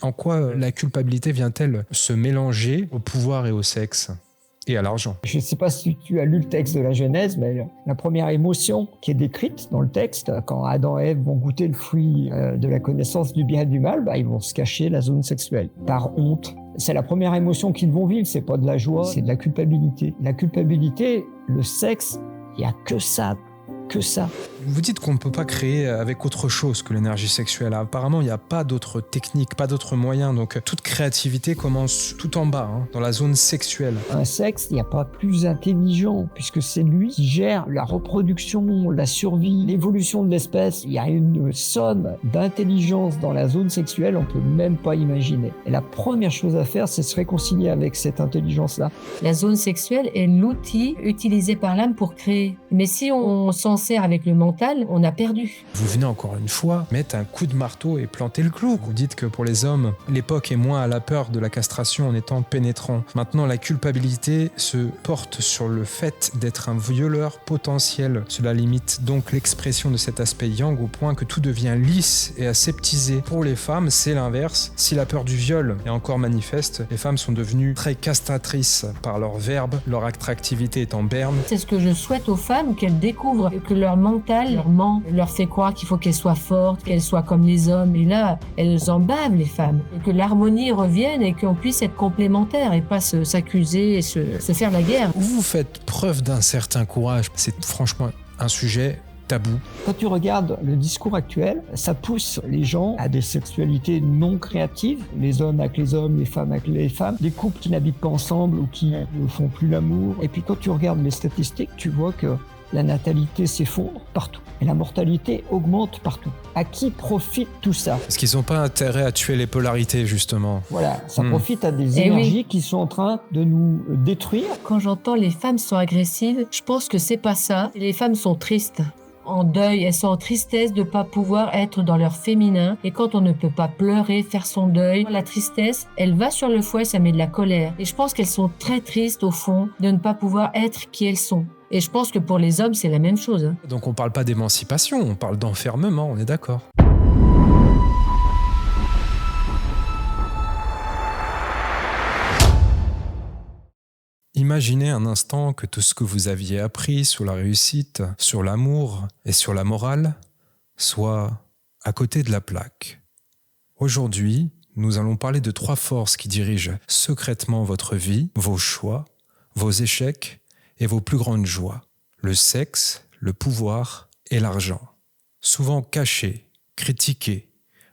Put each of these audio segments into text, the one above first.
En quoi la culpabilité vient-elle se mélanger au pouvoir et au sexe et à l'argent? Je ne sais pas si tu as lu le texte de la Genèse, mais la première émotion qui est décrite dans le texte, quand Adam et Ève vont goûter le fruit de la connaissance du bien et du mal, ils vont se cacher la zone sexuelle par honte. C'est la première émotion qu'ils vont vivre, c'est pas de la joie, c'est de la culpabilité. La culpabilité, le sexe, il n'y a que ça. Vous dites qu'on ne peut pas créer avec autre chose que l'énergie sexuelle. Apparemment, il n'y a pas d'autres techniques, pas d'autres moyens. Donc, toute créativité commence tout en bas, dans la zone sexuelle. Un sexe, il n'y a pas plus intelligent, puisque c'est lui qui gère la reproduction, la survie, l'évolution de l'espèce. Il y a une somme d'intelligence dans la zone sexuelle, on ne peut même pas imaginer. Et la première chose à faire, c'est se réconcilier avec cette intelligence-là. La zone sexuelle est l'outil utilisé par l'âme pour créer. Mais si on s'en sert avec le mental, on a perdu. Vous venez encore une fois mettre un coup de marteau et planter le clou. Vous dites que pour les hommes, l'époque est moins à la peur de la castration en étant pénétrant. Maintenant, la culpabilité se porte sur le fait d'être un violeur potentiel. Cela limite donc l'expression de cet aspect yang au point que tout devient lisse et aseptisé. Pour les femmes, c'est l'inverse. Si la peur du viol est encore manifeste, les femmes sont devenues très castratrices par leur verbe, leur attractivité est en berne. C'est ce que je souhaite aux femmes, qu'elles découvrent que leur mental leur fait croire qu'il faut qu'elles soient fortes, qu'elles soient comme les hommes. Et là, elles en bavent, les femmes. Et que l'harmonie revienne et qu'on puisse être complémentaires et pas s'accuser et se faire la guerre. Vous faites preuve d'un certain courage. C'est franchement un sujet tabou. Quand tu regardes le discours actuel, ça pousse les gens à des sexualités non créatives, les hommes avec les hommes, les femmes avec les femmes, des couples qui n'habitent pas ensemble ou qui ne font plus l'amour. Et puis quand tu regardes les statistiques, tu vois que la natalité s'effondre partout et la mortalité augmente partout. À qui profite tout ça? Est-ce qu'ils n'ont pas intérêt à tuer les polarités, justement? Voilà, ça profite à des énergies qui sont en train de nous détruire. Quand j'entends les femmes sont agressives, je pense que c'est pas ça. Les femmes sont tristes, en deuil, elles sont en tristesse de ne pas pouvoir être dans leur féminin. Et quand on ne peut pas pleurer, faire son deuil, la tristesse, elle va sur le fouet, ça met de la colère. Et je pense qu'elles sont très tristes au fond de ne pas pouvoir être qui elles sont. Et je pense que pour les hommes, c'est la même chose. Donc on parle pas d'émancipation, on parle d'enfermement, on est d'accord. Imaginez un instant que tout ce que vous aviez appris sur la réussite, sur l'amour et sur la morale soit à côté de la plaque. Aujourd'hui, nous allons parler de 3 forces qui dirigent secrètement votre vie, vos choix, vos échecs et vos plus grandes joies. Le sexe, le pouvoir et l'argent. Souvent cachés, critiqués,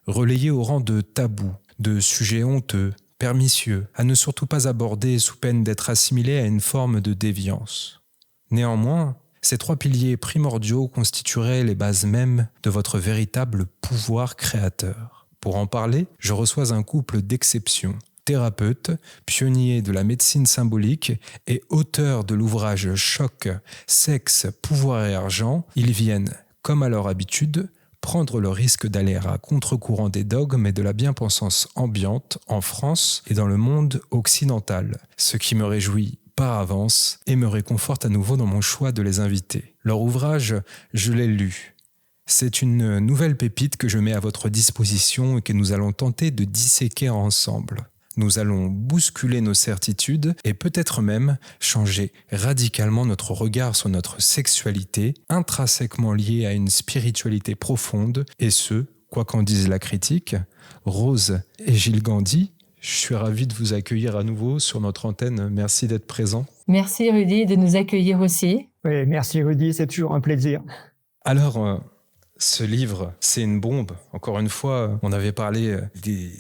relayés au rang de tabous, de sujets honteux, pernicieux, à ne surtout pas aborder sous peine d'être assimilés à une forme de déviance. Néanmoins, ces 3 piliers primordiaux constitueraient les bases mêmes de votre véritable pouvoir créateur. Pour en parler, je reçois un couple d'exception. Thérapeute, pionnier de la médecine symbolique et auteur de l'ouvrage Choc, sexe, pouvoir et argent, ils viennent, comme à leur habitude, prendre le risque d'aller à contre-courant des dogmes et de la bien-pensance ambiante en France et dans le monde occidental, ce qui me réjouit par avance et me réconforte à nouveau dans mon choix de les inviter. Leur ouvrage, je l'ai lu. C'est une nouvelle pépite que je mets à votre disposition et que nous allons tenter de disséquer ensemble. Nous allons bousculer nos certitudes et peut-être même changer radicalement notre regard sur notre sexualité, intrinsèquement liée à une spiritualité profonde, et ce, quoi qu'en dise la critique. Rose et Gilles Gandhi, je suis ravi de vous accueillir à nouveau sur notre antenne. Merci d'être présent. Merci Rudy de nous accueillir aussi. Oui, merci Rudy, c'est toujours un plaisir. Alors, ce livre, c'est une bombe. Encore une fois, on avait parlé des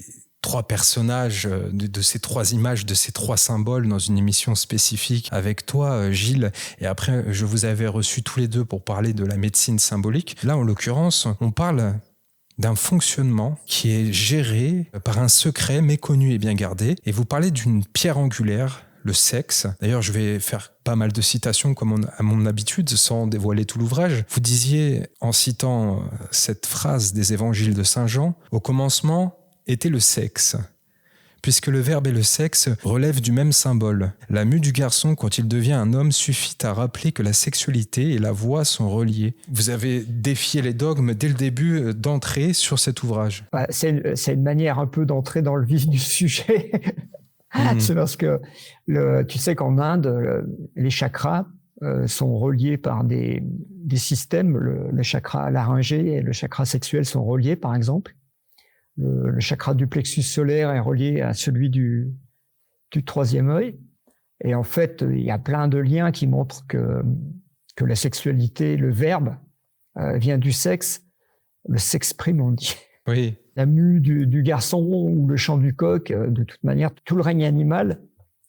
3 personnages, de ces 3 images, de ces 3 symboles dans une émission spécifique avec toi, Gilles. Et après, je vous avais reçus tous les 2 pour parler de la médecine symbolique. Là, en l'occurrence, on parle d'un fonctionnement qui est géré par un secret méconnu et bien gardé. Et vous parlez d'une pierre angulaire, le sexe. D'ailleurs, je vais faire pas mal de citations comme à mon habitude, sans dévoiler tout l'ouvrage. Vous disiez, en citant cette phrase des évangiles de Saint Jean, « Au commencement était le sexe. puisque le verbe et le sexe relèvent du même symbole. La mue du garçon quand il devient un homme suffit à rappeler que la sexualité et la voix sont reliées. Vous avez défié les dogmes dès le début d'entrer sur cet ouvrage. C'est une manière un peu d'entrer dans le vif du sujet. C'est parce que tu sais qu'en Inde, les chakras sont reliés par des systèmes. Le chakra laryngé et le chakra sexuel sont reliés, par exemple. Le chakra du plexus solaire est relié à celui du troisième œil. Et en fait, il y a plein de liens qui montrent que la sexualité, le verbe, vient du sexe. Le s'exprime, on dit. Oui. La mue du garçon ou le chant du coq, de toute manière, tout le règne animal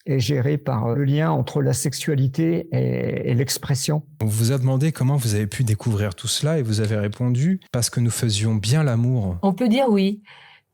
est géré par le lien entre la sexualité et l'expression. On vous a demandé comment vous avez pu découvrir tout cela et vous avez répondu « parce que nous faisions bien l'amour ». On peut dire oui.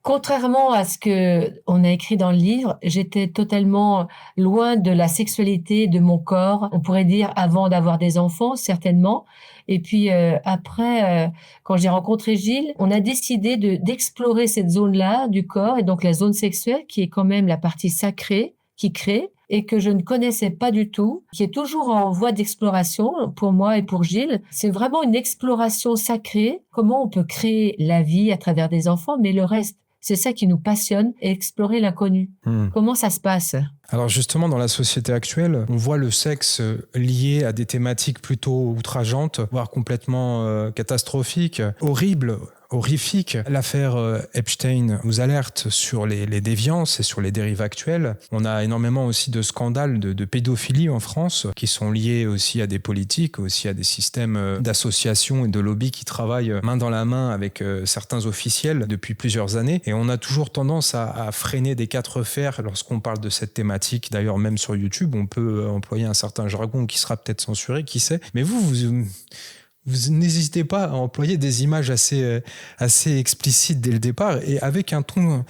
Contrairement à ce qu'on a écrit dans le livre, j'étais totalement loin de la sexualité de mon corps. On pourrait dire avant d'avoir des enfants, certainement. Et puis après, quand j'ai rencontré Gilles, on a décidé d'explorer cette zone-là du corps, et donc la zone sexuelle, qui est quand même la partie sacrée, qui crée, et que je ne connaissais pas du tout, qui est toujours en voie d'exploration pour moi et pour Gilles. C'est vraiment une exploration sacrée. Comment on peut créer la vie à travers des enfants, mais le reste, c'est ça qui nous passionne, explorer l'inconnu. Comment ça se passe ? Alors justement, dans la société actuelle, on voit le sexe lié à des thématiques plutôt outrageantes, voire complètement catastrophiques, horribles, horrifiques. L'affaire Epstein nous alerte sur les déviances et sur les dérives actuelles. On a énormément aussi de scandales de pédophilie en France qui sont liés aussi à des politiques, aussi à des systèmes d'associations et de lobbies qui travaillent main dans la main avec certains officiels depuis plusieurs années. Et on a toujours tendance à freiner des quatre fers lorsqu'on parle de cette thématique. D'ailleurs, même sur YouTube, on peut employer un certain jargon qui sera peut-être censuré, qui sait. Mais vous n'hésitez pas à employer des images assez explicites dès le départ et avec un ton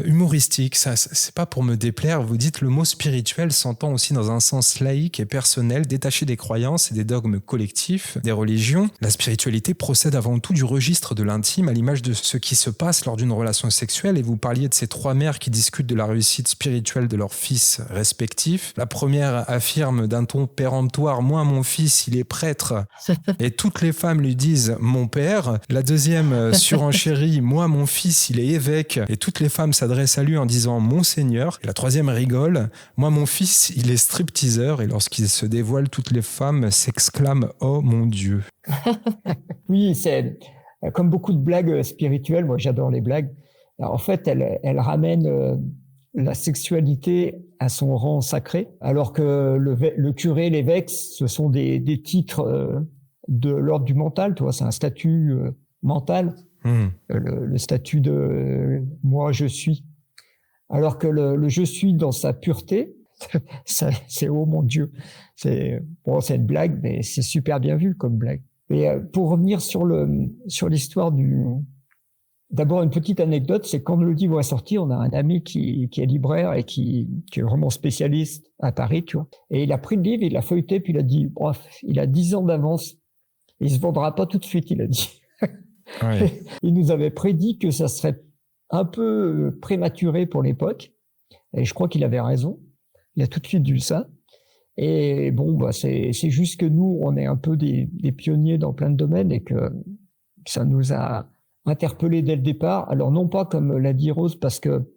humoristique. Ça, c'est pas pour me déplaire. Vous dites le mot spirituel s'entend aussi dans un sens laïque et personnel, détaché des croyances et des dogmes collectifs, des religions. La spiritualité procède avant tout du registre de l'intime, à l'image de ce qui se passe lors d'une relation sexuelle. Et vous parliez de ces trois mères qui discutent de la réussite spirituelle de leurs fils respectifs. La première affirme d'un ton péremptoire « Moi, mon fils, il est prêtre ». Et toutes les femmes lui disent « Mon père ». La deuxième surenchérit « Moi, mon fils, il est évêque ». Et toutes les femmes s'adressent à lui en disant « Mon Seigneur ». Et la troisième rigole « Moi, mon fils, il est stripteaseur ». Et lorsqu'il se dévoile, toutes les femmes s'exclament « Oh mon Dieu ». Oui, c'est comme beaucoup de blagues spirituelles. Moi, j'adore les blagues. Alors, en fait, elles ramènent la sexualité à son rang sacré, alors que le curé, l'évêque, ce sont des titres de l'ordre du mental. Tu vois, c'est un statut mental. Le statut de moi je suis, alors que le je suis dans sa pureté, c'est oh mon Dieu, c'est une blague, mais c'est super bien vu comme blague. Et pour revenir sur l'histoire d'abord une petite anecdote, c'est quand le livre est sorti, on a un ami qui est libraire et qui est vraiment spécialiste à Paris, tu vois, et il a pris le livre, il l'a feuilleté, puis il a dit bref, il a 10 ans d'avance, il se vendra pas tout de suite, il a dit. Ouais. Il nous avait prédit que ça serait un peu prématuré pour l'époque. Et je crois qu'il avait raison. Il a tout de suite vu ça. Et bon, c'est juste que nous, on est un peu des pionniers dans plein de domaines et que ça nous a interpellés dès le départ. Alors non pas comme l'a dit Rose, parce que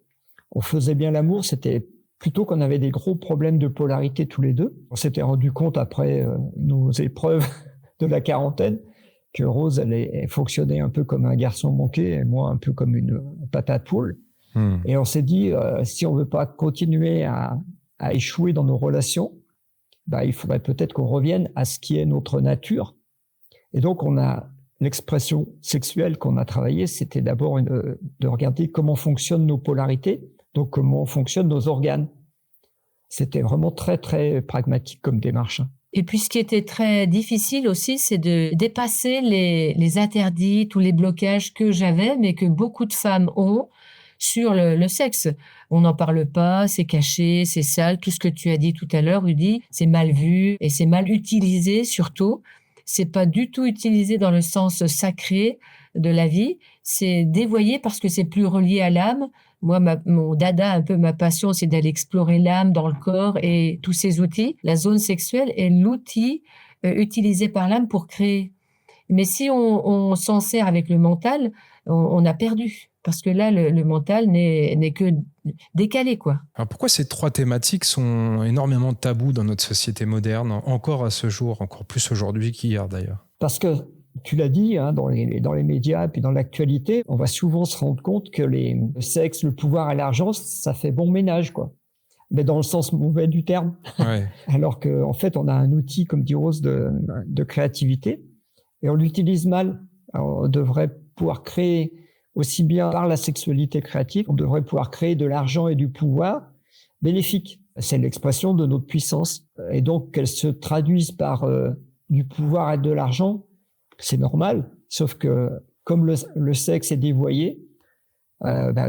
on faisait bien l'amour, c'était plutôt qu'on avait des gros problèmes de polarité tous les deux. On s'était rendu compte après nos épreuves de la quarantaine que Rose, elle fonctionnait un peu comme un garçon manqué et moi un peu comme une patate poule. Et on s'est dit, si on veut pas continuer à échouer dans nos relations, il faudrait peut-être qu'on revienne à ce qui est notre nature. Et donc, on a l'expression sexuelle qu'on a travaillée, c'était d'abord de regarder comment fonctionnent nos polarités, donc comment fonctionnent nos organes. C'était vraiment très, très pragmatique comme démarche. Et puis, ce qui était très difficile aussi, c'est de dépasser les interdits, tous les blocages que j'avais, mais que beaucoup de femmes ont sur le sexe. On n'en parle pas, c'est caché, c'est sale. Tout ce que tu as dit tout à l'heure, Rudy, c'est mal vu et c'est mal utilisé surtout. C'est pas du tout utilisé dans le sens sacré de la vie. C'est dévoyé parce que c'est plus relié à l'âme. Moi, mon dada, un peu ma passion, c'est d'aller explorer l'âme dans le corps et tous ces outils. La zone sexuelle est l'outil utilisé par l'âme pour créer. Mais si on s'en sert avec le mental, on a perdu. Parce que là, le mental n'est que décalé, quoi. Alors pourquoi ces 3 thématiques sont énormément tabous dans notre société moderne, encore à ce jour, encore plus aujourd'hui qu'hier d'ailleurs? Parce que, tu l'as dit, hein, dans les médias et puis dans l'actualité, on va souvent se rendre compte que le sexe, le pouvoir et l'argent, ça fait bon ménage, quoi. Mais dans le sens mauvais du terme. Ouais. Alors qu'en fait, on a un outil, comme dit Rose, de créativité et on l'utilise mal. Alors, on devrait pouvoir créer aussi bien par la sexualité créative, on devrait pouvoir créer de l'argent et du pouvoir bénéfiques. C'est l'expression de notre puissance. Et donc, qu'elle se traduise par du pouvoir et de l'argent, c'est normal. Sauf que comme le sexe est dévoyé,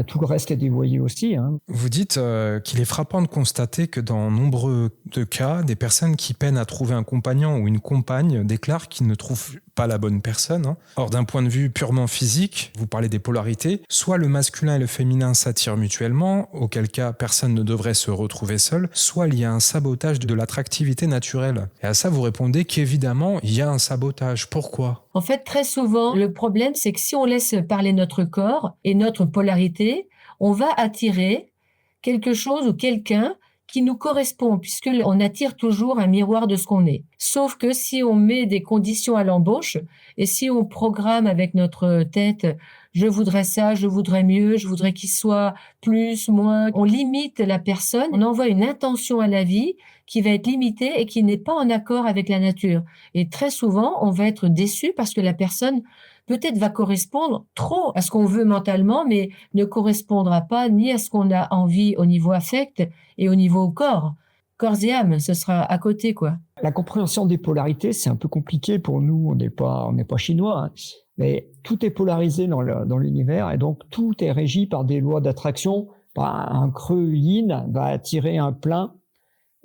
tout le reste est dévoyé aussi. Hein. Vous dites qu'il est frappant de constater que dans nombreux de cas, des personnes qui peinent à trouver un compagnon ou une compagne déclarent qu'ils ne trouvent pas la bonne personne. Hein. Or, d'un point de vue purement physique, vous parlez des polarités, soit le masculin et le féminin s'attirent mutuellement, auquel cas personne ne devrait se retrouver seul, soit il y a un sabotage de l'attractivité naturelle. Et à ça, vous répondez qu'évidemment, il y a un sabotage. Pourquoi ? En fait, très souvent, le problème, c'est que si on laisse parler notre corps et notre polarité, on va attirer quelque chose ou quelqu'un qui nous correspond, puisqu'on attire toujours un miroir de ce qu'on est. Sauf que si on met des conditions à l'embauche, et si on programme avec notre tête « je voudrais ça, je voudrais mieux, je voudrais qu'il soit plus, moins », on limite la personne, on envoie une intention à la vie qui va être limitée et qui n'est pas en accord avec la nature. Et très souvent, on va être déçu parce que la personne peut-être va correspondre trop à ce qu'on veut mentalement, mais ne correspondra pas ni à ce qu'on a envie au niveau affect et au niveau corps. Corps et âme, ce sera à côté, quoi. La compréhension des polarités, c'est un peu compliqué pour nous. On n'est pas chinois, hein. Mais tout est polarisé dans l'univers et donc tout est régi par des lois d'attraction. Un creux yin va attirer un plein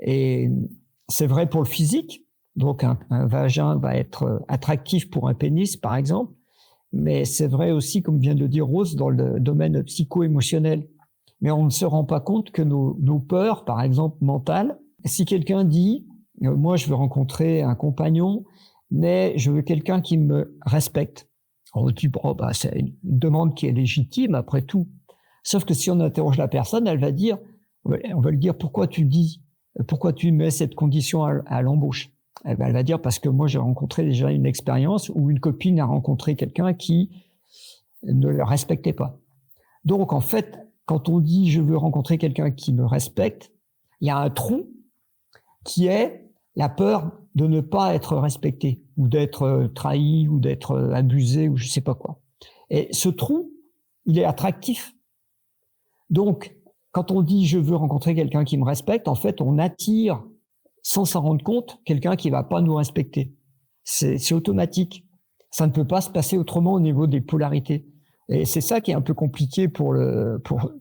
et c'est vrai pour le physique. Donc un vagin va être attractif pour un pénis, par exemple. Mais c'est vrai aussi, comme vient de le dire Rose, dans le domaine psycho-émotionnel. Mais on ne se rend pas compte que nos peurs, par exemple mentales, si quelqu'un dit « moi je veux rencontrer un compagnon, mais je veux quelqu'un qui me respecte », on dit « c'est une demande qui est légitime après tout ». Sauf que si on interroge la personne, elle va dire, on va lui dire « pourquoi tu mets cette condition à l'embauche ?» Elle va dire parce que moi j'ai rencontré déjà une expérience où une copine a rencontré quelqu'un qui ne le respectait pas. Donc en fait, quand on dit je veux rencontrer quelqu'un qui me respecte, il y a un trou qui est la peur de ne pas être respecté ou d'être trahi ou d'être abusé ou je sais pas quoi. Et ce trou, il est attractif. Donc quand on dit je veux rencontrer quelqu'un qui me respecte, en fait on attire sans s'en rendre compte, quelqu'un qui va pas nous respecter. C'est automatique. Ça ne peut pas se passer autrement au niveau des polarités. Et c'est ça qui est un peu compliqué pour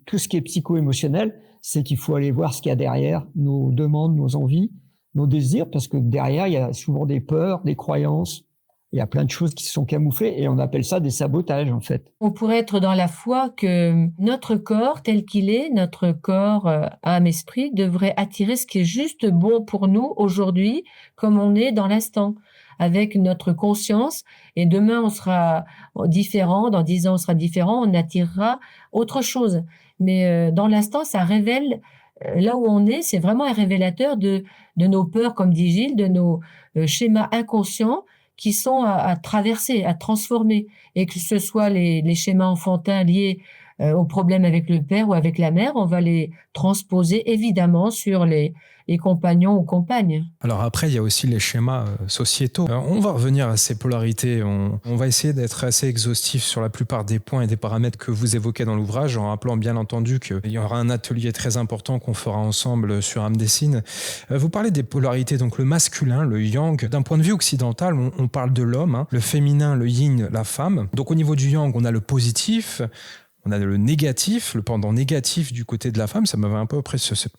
tout ce qui est psycho-émotionnel, c'est qu'il faut aller voir ce qu'il y a derrière nos demandes, nos envies, nos désirs, parce que derrière, il y a souvent des peurs, des croyances, il y a plein de choses qui se sont camouflées et on appelle ça des sabotages, en fait. On pourrait être dans la foi que notre corps, tel qu'il est, notre corps, âme, esprit, devrait attirer ce qui est juste bon pour nous aujourd'hui, comme on est dans l'instant, avec notre conscience. Et demain, on sera différent, dans 10 ans, on sera différent, on attirera autre chose. Mais dans l'instant, ça révèle, là où on est, c'est vraiment un révélateur de nos peurs, comme dit Gilles, de nos schémas inconscients, qui sont à traverser, à transformer, et que ce soit les schémas enfantins liés aux problèmes avec le père ou avec la mère, on va les transposer évidemment sur les compagnons ou compagnes. Alors après, il y a aussi les schémas sociétaux. On va revenir à ces polarités. On va essayer d'être assez exhaustif sur la plupart des points et des paramètres que vous évoquez dans l'ouvrage, en rappelant bien entendu qu'il y aura un atelier très important qu'on fera ensemble sur Âme Dessine. Vous parlez des polarités, donc le masculin, le yang. D'un point de vue occidental, on parle de l'homme, hein, le féminin, le yin, la femme. Donc au niveau du yang, on a le positif, On a le négatif, le pendant négatif du côté de la femme. Ça m'avait un peu après, c'est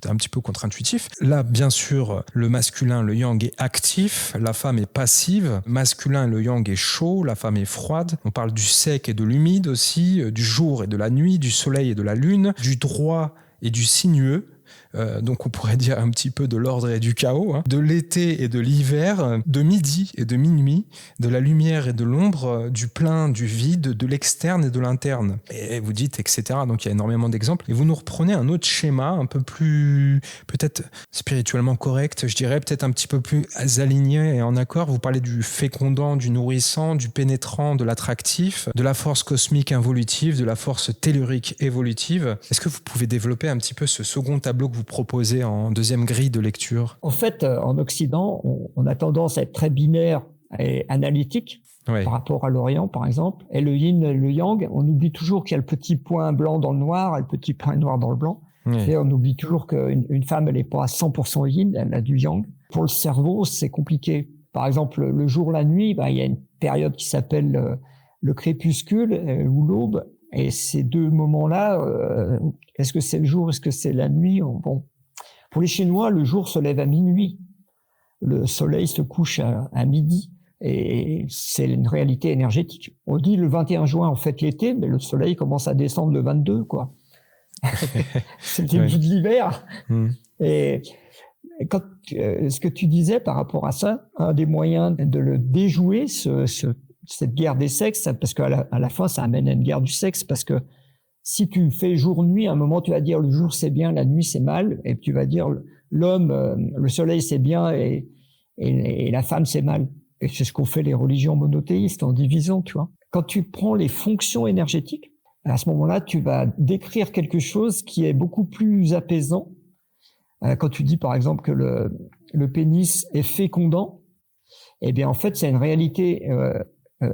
un petit peu contre-intuitif. Là, bien sûr, le masculin, le yang est actif, la femme est passive. Masculin, le yang est chaud, la femme est froide. On parle du sec et de l'humide aussi, du jour et de la nuit, du soleil et de la lune, du droit et du sinueux. Donc on pourrait dire un petit peu de l'ordre et du chaos, de l'été et de l'hiver, de midi et de minuit, de la lumière et de l'ombre, du plein, du vide, de l'externe et de l'interne. Et vous dites, etc. Donc il y a énormément d'exemples. Et vous nous reprenez un autre schéma, un peu plus, peut-être spirituellement correct, je dirais, peut-être un petit peu plus aligné et en accord. Vous parlez du fécondant, du nourrissant, du pénétrant, de l'attractif, de la force cosmique involutive, de la force tellurique évolutive. Est-ce que vous pouvez développer un petit peu ce second tableau que vous proposez en deuxième grille de lecture? En fait, en Occident, on a tendance à être très binaire et analytique par rapport à l'Orient, par exemple. Et le yin et le yang, on oublie toujours qu'il y a le petit point blanc dans le noir et le petit point noir dans le blanc. Et on oublie toujours qu'une femme, elle n'est pas à 100% yin, elle a du yang. Pour le cerveau, c'est compliqué. Par exemple, le jour, la nuit, il y a une période qui s'appelle le crépuscule ou l'aube. Et ces deux moments-là, est-ce que c'est le jour, est-ce que c'est la nuit? Bon. Pour les Chinois, le jour se lève à minuit. Le soleil se couche à midi. Et c'est une réalité énergétique. On dit le 21 juin, on fête l'été, mais le soleil commence à descendre le 22, quoi. C'est le début de l'hiver. Et quand, ce que tu disais par rapport à ça, un des moyens de le déjouer, cette guerre des sexes, parce qu'à la fin, ça amène à une guerre du sexe, parce que si tu fais jour-nuit, à un moment, tu vas dire le jour c'est bien, la nuit c'est mal, et tu vas dire l'homme, le soleil c'est bien, et la femme c'est mal. Et c'est ce qu'ont fait les religions monothéistes en divisant, tu vois. Quand tu prends les fonctions énergétiques, à ce moment-là, tu vas décrire quelque chose qui est beaucoup plus apaisant. Quand tu dis, par exemple, que le pénis est fécondant, eh bien, en fait, c'est une réalité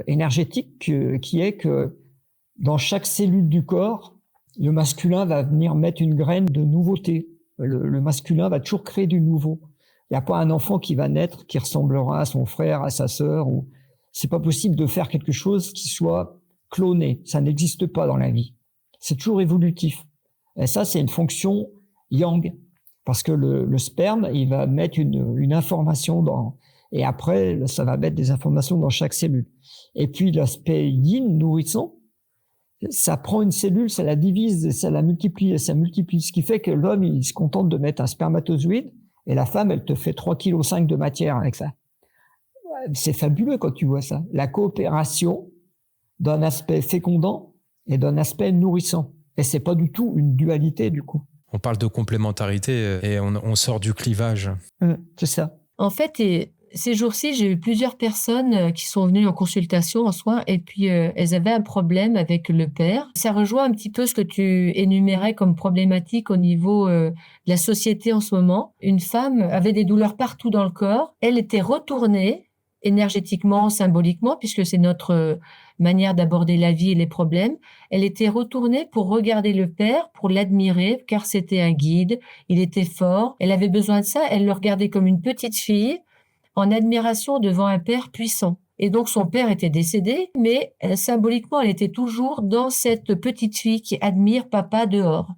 énergétique qui est que dans chaque cellule du corps, le masculin va venir mettre une graine de nouveauté. Le masculin va toujours créer du nouveau. Il n'y a pas un enfant qui va naître qui ressemblera à son frère, à sa sœur. C'est pas possible de faire quelque chose qui soit cloné. Ça n'existe pas dans la vie. C'est toujours évolutif. Et ça, c'est une fonction yang. Parce que le sperme, il va mettre une information et après, ça va mettre des informations dans chaque cellule. Et puis, l'aspect yin, nourrissant, ça prend une cellule, ça la divise, ça la multiplie, et ça multiplie. Ce qui fait que l'homme, il se contente de mettre un spermatozoïde, et la femme, elle te fait 3,5 kg de matière avec ça. C'est fabuleux quand tu vois ça. La coopération d'un aspect fécondant et d'un aspect nourrissant. Et c'est pas du tout une dualité, du coup. On parle de complémentarité et on sort du clivage. C'est ça. En fait, ces jours-ci, j'ai eu plusieurs personnes qui sont venues en consultation, en soins, et puis elles avaient un problème avec le père. Ça rejoint un petit peu ce que tu énumérais comme problématique au niveau de la société en ce moment. Une femme avait des douleurs partout dans le corps. Elle était retournée énergétiquement, symboliquement, puisque c'est notre manière d'aborder la vie et les problèmes. Elle était retournée pour regarder le père, pour l'admirer, car c'était un guide, il était fort. Elle avait besoin de ça, elle le regardait comme une petite fille, en admiration devant un père puissant. Et donc son père était décédé, mais symboliquement, elle était toujours dans cette petite fille qui admire papa dehors.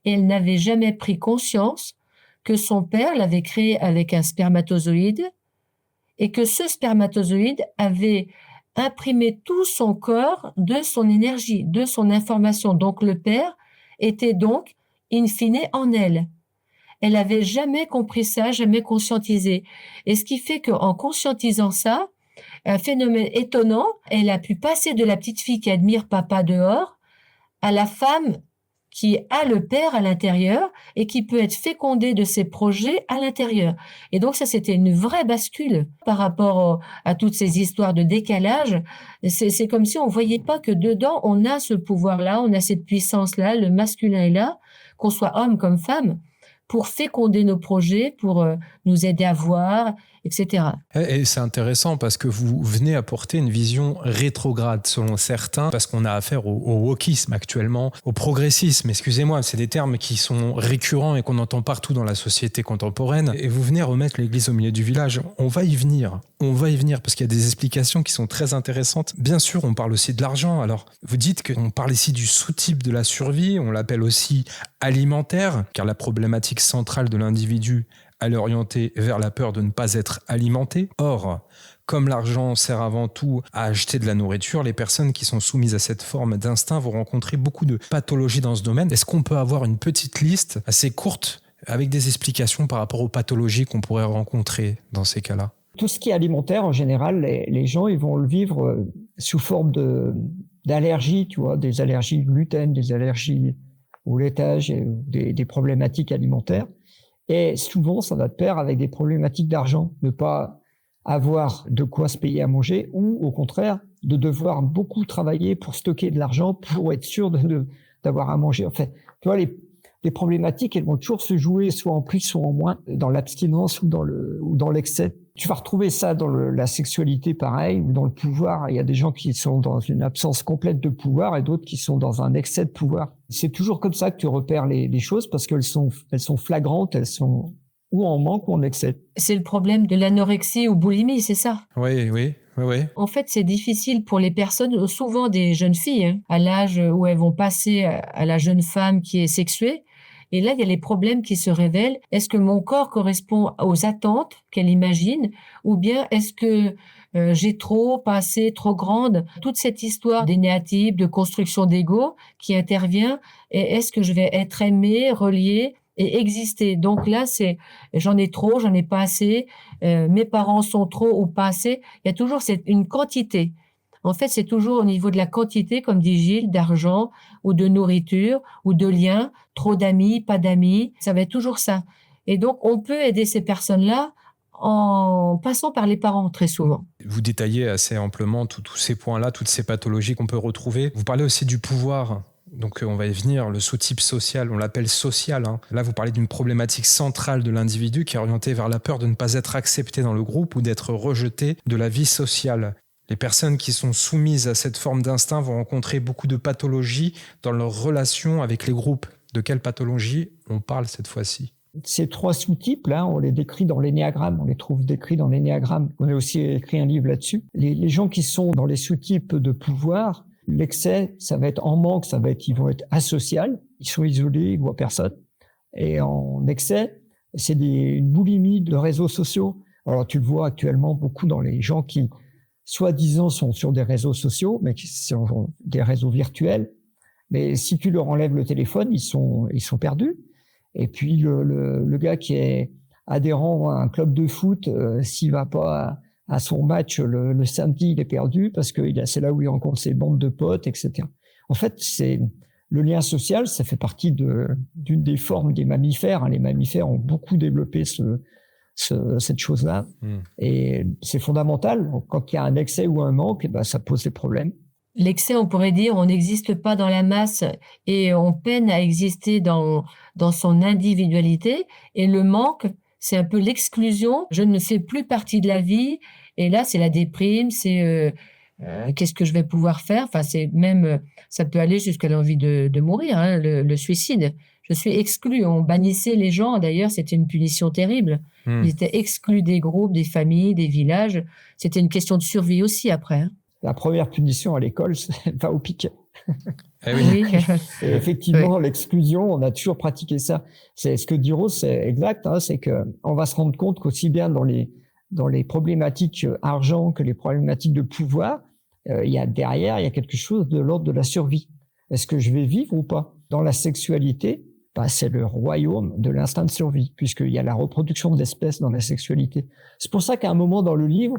Et elle n'avait jamais pris conscience que son père l'avait créé avec un spermatozoïde et que ce spermatozoïde avait imprimé tout son corps de son énergie, de son information. Donc le père était donc in fine en elle. Elle avait jamais compris ça, jamais conscientisé. Et ce qui fait qu'en conscientisant ça, un phénomène étonnant, elle a pu passer de la petite fille qui admire papa dehors à la femme qui a le père à l'intérieur et qui peut être fécondée de ses projets à l'intérieur. Et donc ça, c'était une vraie bascule par rapport à toutes ces histoires de décalage. C'est comme si on voyait pas que dedans, on a ce pouvoir-là, on a cette puissance-là, le masculin est là, qu'on soit homme comme femme, pour féconder nos projets, pour nous aider à voir etc. Et c'est intéressant parce que vous venez apporter une vision rétrograde selon certains, parce qu'on a affaire au wokisme actuellement, au progressisme, excusez-moi, c'est des termes qui sont récurrents et qu'on entend partout dans la société contemporaine, et vous venez remettre l'église au milieu du village. On va y venir parce qu'il y a des explications qui sont très intéressantes. Bien sûr, on parle aussi de l'argent. Alors, vous dites qu'on parle ici du sous-type de la survie, on l'appelle aussi alimentaire, car la problématique centrale de l'individu, elle est orientée vers la peur de ne pas être alimenté. Or, comme l'argent sert avant tout à acheter de la nourriture, les personnes qui sont soumises à cette forme d'instinct vont rencontrer beaucoup de pathologies dans ce domaine. Est-ce qu'on peut avoir une petite liste assez courte avec des explications par rapport aux pathologies qu'on pourrait rencontrer dans ces cas-là? Tout ce qui est alimentaire, en général, les gens ils vont le vivre sous forme d'allergies, tu vois, des allergies au gluten, des allergies au laitage, des problématiques alimentaires. Et souvent, ça va de pair avec des problématiques d'argent, ne pas avoir de quoi se payer à manger, ou au contraire, de devoir beaucoup travailler pour stocker de l'argent pour être sûr d'avoir à manger. En fait, tu vois, les problématiques, elles vont toujours se jouer soit en plus, soit en moins, dans l'abstinence ou dans l'excès. Tu vas retrouver ça dans la sexualité, pareil, ou dans le pouvoir. Il y a des gens qui sont dans une absence complète de pouvoir et d'autres qui sont dans un excès de pouvoir. C'est toujours comme ça que tu repères les choses parce qu'elles sont flagrantes, elles sont ou en manque ou en excès. C'est le problème de l'anorexie ou boulimie, c'est ça? Oui. En fait, c'est difficile pour les personnes, souvent des jeunes filles, à l'âge où elles vont passer à la jeune femme qui est sexuée. Et là, il y a les problèmes qui se révèlent. Est-ce que mon corps correspond aux attentes qu'elle imagine, ou bien est-ce que j'ai pas assez, trop grande? Toute cette histoire d'énéatype, de construction d'ego qui intervient. Et est-ce que je vais être aimée, reliée et exister? Donc là, c'est j'en ai trop, j'en ai pas assez. Mes parents sont trop ou pas assez. Il y a toujours une quantité. En fait, c'est toujours au niveau de la quantité, comme dit Gilles, d'argent ou de nourriture ou de liens, trop d'amis, pas d'amis, ça va être toujours ça. Et donc, on peut aider ces personnes-là en passant par les parents très souvent. Vous détaillez assez amplement tous ces points-là, toutes ces pathologies qu'on peut retrouver. Vous parlez aussi du pouvoir. Donc on va y venir, le sous-type social, on l'appelle social. Là, vous parlez d'une problématique centrale de l'individu qui est orientée vers la peur de ne pas être accepté dans le groupe ou d'être rejeté de la vie sociale. Les personnes qui sont soumises à cette forme d'instinct vont rencontrer beaucoup de pathologies dans leur relation avec les groupes. De quelle pathologie on parle cette fois-ci? Ces trois sous-types, là, on les décrit dans l'énéagramme, on les trouve décrits dans l'énéagramme. On a aussi écrit un livre là-dessus. Les gens qui sont dans les sous-types de pouvoir, l'excès, ça va être en manque, ils vont être asociaux, ils sont isolés, ils voient personne. Et en excès, c'est une boulimie de réseaux sociaux. Alors tu le vois actuellement beaucoup dans les gens qui soi-disant sont sur des réseaux sociaux, mais qui sont des réseaux virtuels. Mais si tu leur enlèves le téléphone, ils sont perdus. Et puis le gars qui est adhérent à un club de foot, s'il va pas à son match le samedi, il est perdu parce que c'est là où il rencontre ses bandes de potes, etc. En fait, c'est le lien social, ça fait partie d'une des formes des mammifères. Les mammifères ont beaucoup développé cette chose-là. Et c'est fondamental. Quand il y a un excès ou un manque, ça pose des problèmes. L'excès, on pourrait dire, on n'existe pas dans la masse et on peine à exister dans son individualité. Et le manque, c'est un peu l'exclusion. Je ne fais plus partie de la vie. Et là, c'est la déprime, c'est qu'est-ce que je vais pouvoir faire? Enfin, c'est même, ça peut aller jusqu'à l'envie de mourir, le suicide. Je suis exclu. On bannissait les gens. D'ailleurs, c'était une punition terrible. Ils étaient exclus des groupes, des familles, des villages. C'était une question de survie aussi après. La première punition à l'école, c'est va au piquet. Eh oui. Et effectivement, l'exclusion, on a toujours pratiqué ça. C'est ce que dit Rose, c'est exact. C'est que on va se rendre compte qu'aussi bien dans les problématiques argent que les problématiques de pouvoir, il y a quelque chose de l'ordre de la survie. Est-ce que je vais vivre ou pas? Dans la sexualité, c'est le royaume de l'instinct de survie, puisqu'il y a la reproduction de l'espèce dans la sexualité. C'est pour ça qu'à un moment dans le livre,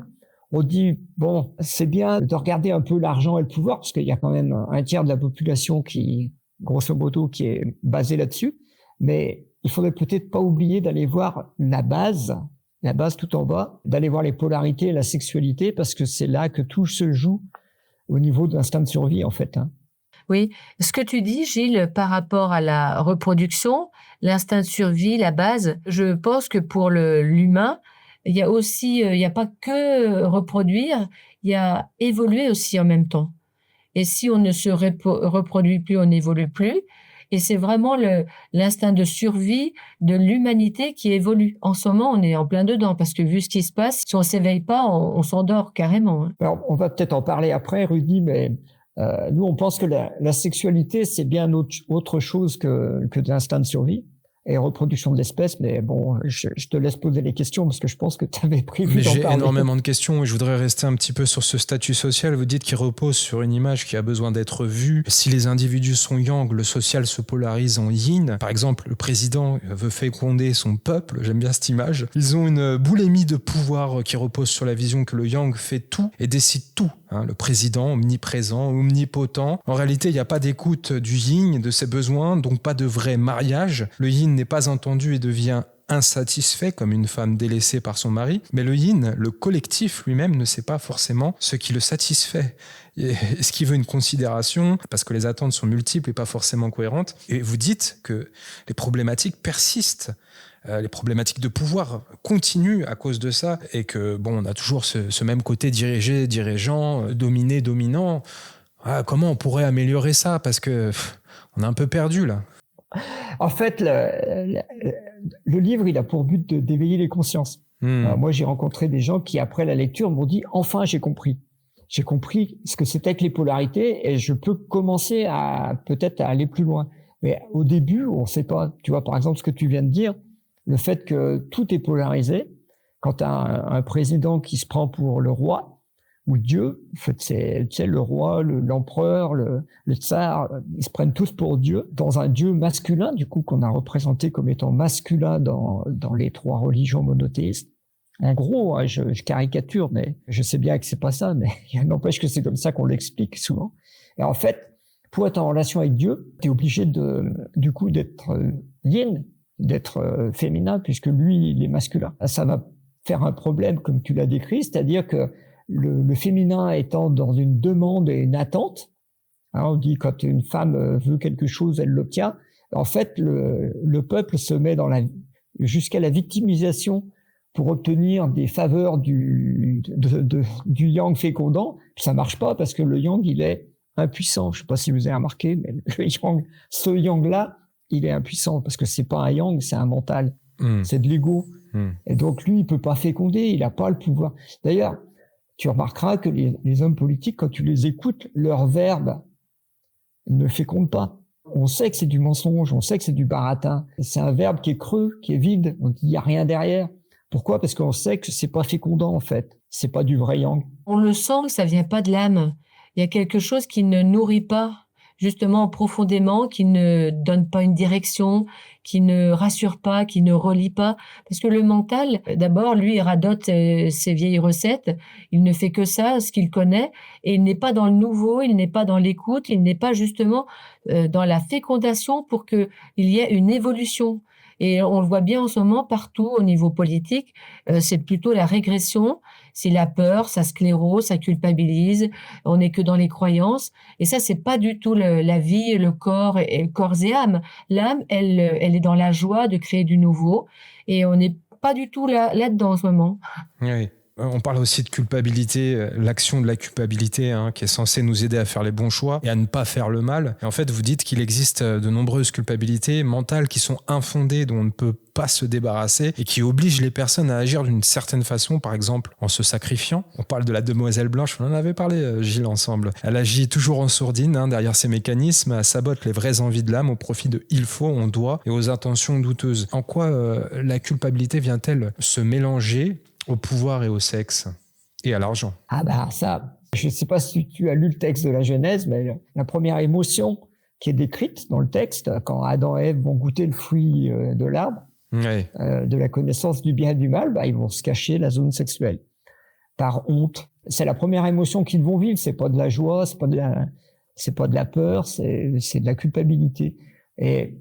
on dit, bon, c'est bien de regarder un peu l'argent et le pouvoir, parce qu'il y a quand même un tiers de la population qui, grosso modo, qui est basée là-dessus. Mais il faudrait peut-être pas oublier d'aller voir la base tout en bas, d'aller voir les polarités et la sexualité, parce que c'est là que tout se joue au niveau de l'instinct de survie, en fait. Oui. Ce que tu dis, Gilles, par rapport à la reproduction, l'instinct de survie, la base, je pense que pour l'humain, il y a aussi, il n'y a pas que reproduire, il y a évoluer aussi en même temps. Et si on ne se reproduit plus, on n'évolue plus. Et c'est vraiment l'instinct de survie de l'humanité qui évolue. En ce moment, on est en plein dedans, parce que vu ce qui se passe, si on ne s'éveille pas, on s'endort carrément. Alors, on va peut-être en parler après, Rudy, mais nous, on pense que la sexualité, c'est bien autre chose que de l'instinct de survie et reproduction d'espèces. Mais bon, je te laisse poser les questions parce que je pense que tu avais prévu d'en parler. J'ai énormément de questions et je voudrais rester un petit peu sur ce statut social. Vous dites qu'il repose sur une image qui a besoin d'être vue. Si les individus sont yang, le social se polarise en yin. Par exemple, le président veut féconder son peuple. J'aime bien cette image. Ils ont une boulimie de pouvoir qui repose sur la vision que le yang fait tout et décide tout. Le président omniprésent, omnipotent. En réalité, il n'y a pas d'écoute du yin, de ses besoins, donc pas de vrai mariage. Le yin n'est pas entendu et devient insatisfait comme une femme délaissée par son mari. Mais le yin, le collectif lui-même, ne sait pas forcément ce qui le satisfait. Est-ce qu'il veut une considération? Parce que les attentes sont multiples et pas forcément cohérentes. Et vous dites que les problématiques persistent. Les problématiques de pouvoir continuent à cause de ça et que on a toujours ce même côté dirigé, dirigeant, dominé, dominant. Comment on pourrait améliorer ça? Parce que on est un peu perdu là. En fait, le livre, il a pour but d'éveiller les consciences. Moi, j'ai rencontré des gens qui, après la lecture, m'ont dit « Enfin, j'ai compris. J'ai compris ce que c'était que les polarités et je peux commencer peut-être à aller plus loin. » Mais au début, on ne sait pas. Tu vois, par exemple, ce que tu viens de dire, le fait que tout est polarisé, quand tu as un président qui se prend pour le roi ou Dieu, en fait, c'est le roi, l'empereur, le tsar, ils se prennent tous pour Dieu, dans un Dieu masculin, du coup, qu'on a représenté comme étant masculin dans les 3 religions monothéistes. En gros, je caricature, mais je sais bien que c'est pas ça, mais il n'empêche que c'est comme ça qu'on l'explique souvent. Et en fait, pour être en relation avec Dieu, tu es obligé du coup d'être yin, d'être féminin, puisque lui, il est masculin. Ça va faire un problème, comme tu l'as décrit, c'est-à-dire que le féminin étant dans une demande et une attente, on dit quand une femme veut quelque chose, elle l'obtient. En fait, le peuple se met jusqu'à la victimisation pour obtenir des faveurs du yang fécondant. Ça marche pas parce que le yang, il est impuissant. Je sais pas si vous avez remarqué, mais ce yang-là, il est impuissant parce que c'est pas un yang, c'est un mental. C'est de l'ego. Et donc, lui, il peut pas féconder, il a pas le pouvoir. D'ailleurs, tu remarqueras que les hommes politiques, quand tu les écoutes, leur verbe ne féconde pas. On sait que c'est du mensonge, on sait que c'est du baratin. C'est un verbe qui est creux, qui est vide. On dit, il n'y a rien derrière. Pourquoi? Parce qu'on sait que c'est pas fécondant, en fait. C'est pas du vrai yang. On le sent que ça vient pas de l'âme. Il y a quelque chose qui ne nourrit pas, justement, profondément, qui ne donne pas une direction, qui ne rassure pas, qui ne relie pas. Parce que le mental, d'abord, lui, il radote ses vieilles recettes. Il ne fait que ça, ce qu'il connaît. Et il n'est pas dans le nouveau, il n'est pas dans l'écoute, il n'est pas justement dans la fécondation pour qu'il y ait une évolution. Et on le voit bien en ce moment partout au niveau politique, c'est plutôt la régression, c'est la peur, ça sclérose, ça culpabilise, on n'est que dans les croyances. Et ça, c'est pas du tout la vie, le corps et corps et âme. L'âme, elle est dans la joie de créer du nouveau et on n'est pas du tout là-dedans en ce moment. Oui. On parle aussi de culpabilité, l'action de la culpabilité qui est censée nous aider à faire les bons choix et à ne pas faire le mal. Et en fait, vous dites qu'il existe de nombreuses culpabilités mentales qui sont infondées, dont on ne peut pas se débarrasser et qui obligent les personnes à agir d'une certaine façon, par exemple en se sacrifiant. On parle de la demoiselle Blanche, on en avait parlé, Gilles, ensemble. Elle agit toujours en sourdine, derrière ses mécanismes, elle sabote les vraies envies de l'âme au profit de il faut, on doit et aux intentions douteuses. En quoi la culpabilité vient-elle se mélanger au pouvoir et au sexe et à l'argent? Ça, je ne sais pas si tu as lu le texte de la Genèse, mais la première émotion qui est décrite dans le texte, quand Adam et Ève vont goûter le fruit de l'arbre, de la connaissance du bien et du mal, ils vont se cacher la zone sexuelle par honte. C'est la première émotion qu'ils vont vivre. C'est pas de la joie, c'est pas de la peur, c'est de la culpabilité. Et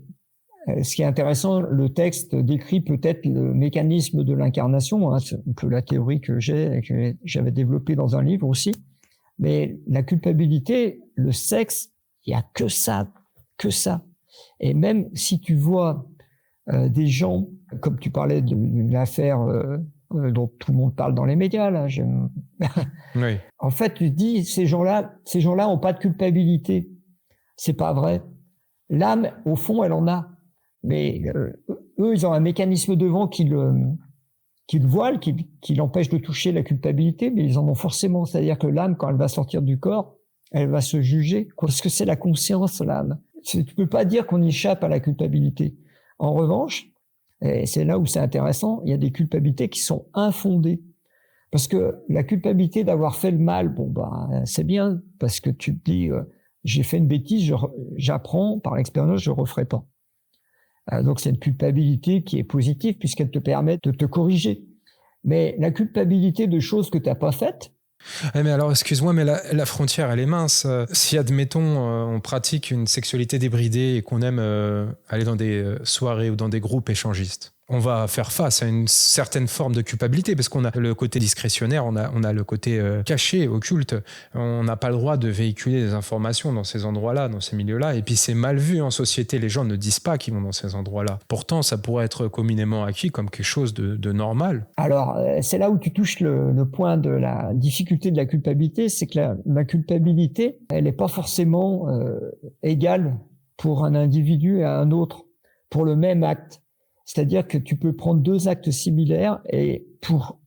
ce qui est intéressant, le texte décrit peut-être le mécanisme de l'incarnation, c'est un peu la théorie que j'avais développée dans un livre aussi. Mais la culpabilité, le sexe, il y a que ça. Et même si tu vois des gens, comme tu parlais de l'affaire dont tout le monde parle dans les médias, là. Oui. En fait, tu te dis, ces gens-là ont pas de culpabilité. C'est pas vrai. L'âme, au fond, elle en a. Mais eux, ils ont un mécanisme devant qui le voile, qui l'empêche de toucher la culpabilité, mais ils en ont forcément. C'est-à-dire que l'âme, quand elle va sortir du corps, elle va se juger. Parce que c'est la conscience, l'âme. Tu peux pas dire qu'on échappe à la culpabilité. En revanche, et c'est là où c'est intéressant, il y a des culpabilités qui sont infondées. Parce que la culpabilité d'avoir fait le mal, c'est bien, parce que tu te dis, j'ai fait une bêtise, j'apprends par l'expérience, je referai pas. Donc c'est une culpabilité qui est positive puisqu'elle te permet de te corriger. Mais la culpabilité de choses que tu n'as pas faites. Mais alors, excuse-moi, mais la frontière, elle est mince. Si, admettons, on pratique une sexualité débridée et qu'on aime aller dans des soirées ou dans des groupes échangistes, on va faire face à une certaine forme de culpabilité parce qu'on a le côté discrétionnaire, on a le côté caché, occulte. On n'a pas le droit de véhiculer des informations dans ces endroits-là, dans ces milieux-là. Et puis c'est mal vu en société. Les gens ne disent pas qu'ils vont dans ces endroits-là. Pourtant, ça pourrait être communément acquis comme quelque chose de normal. Alors, c'est là où tu touches le point de la difficulté de la culpabilité. C'est que la culpabilité, elle n'est pas forcément égale pour un individu et un autre, pour le même acte. C'est-à-dire que tu peux prendre deux actes similaires et pour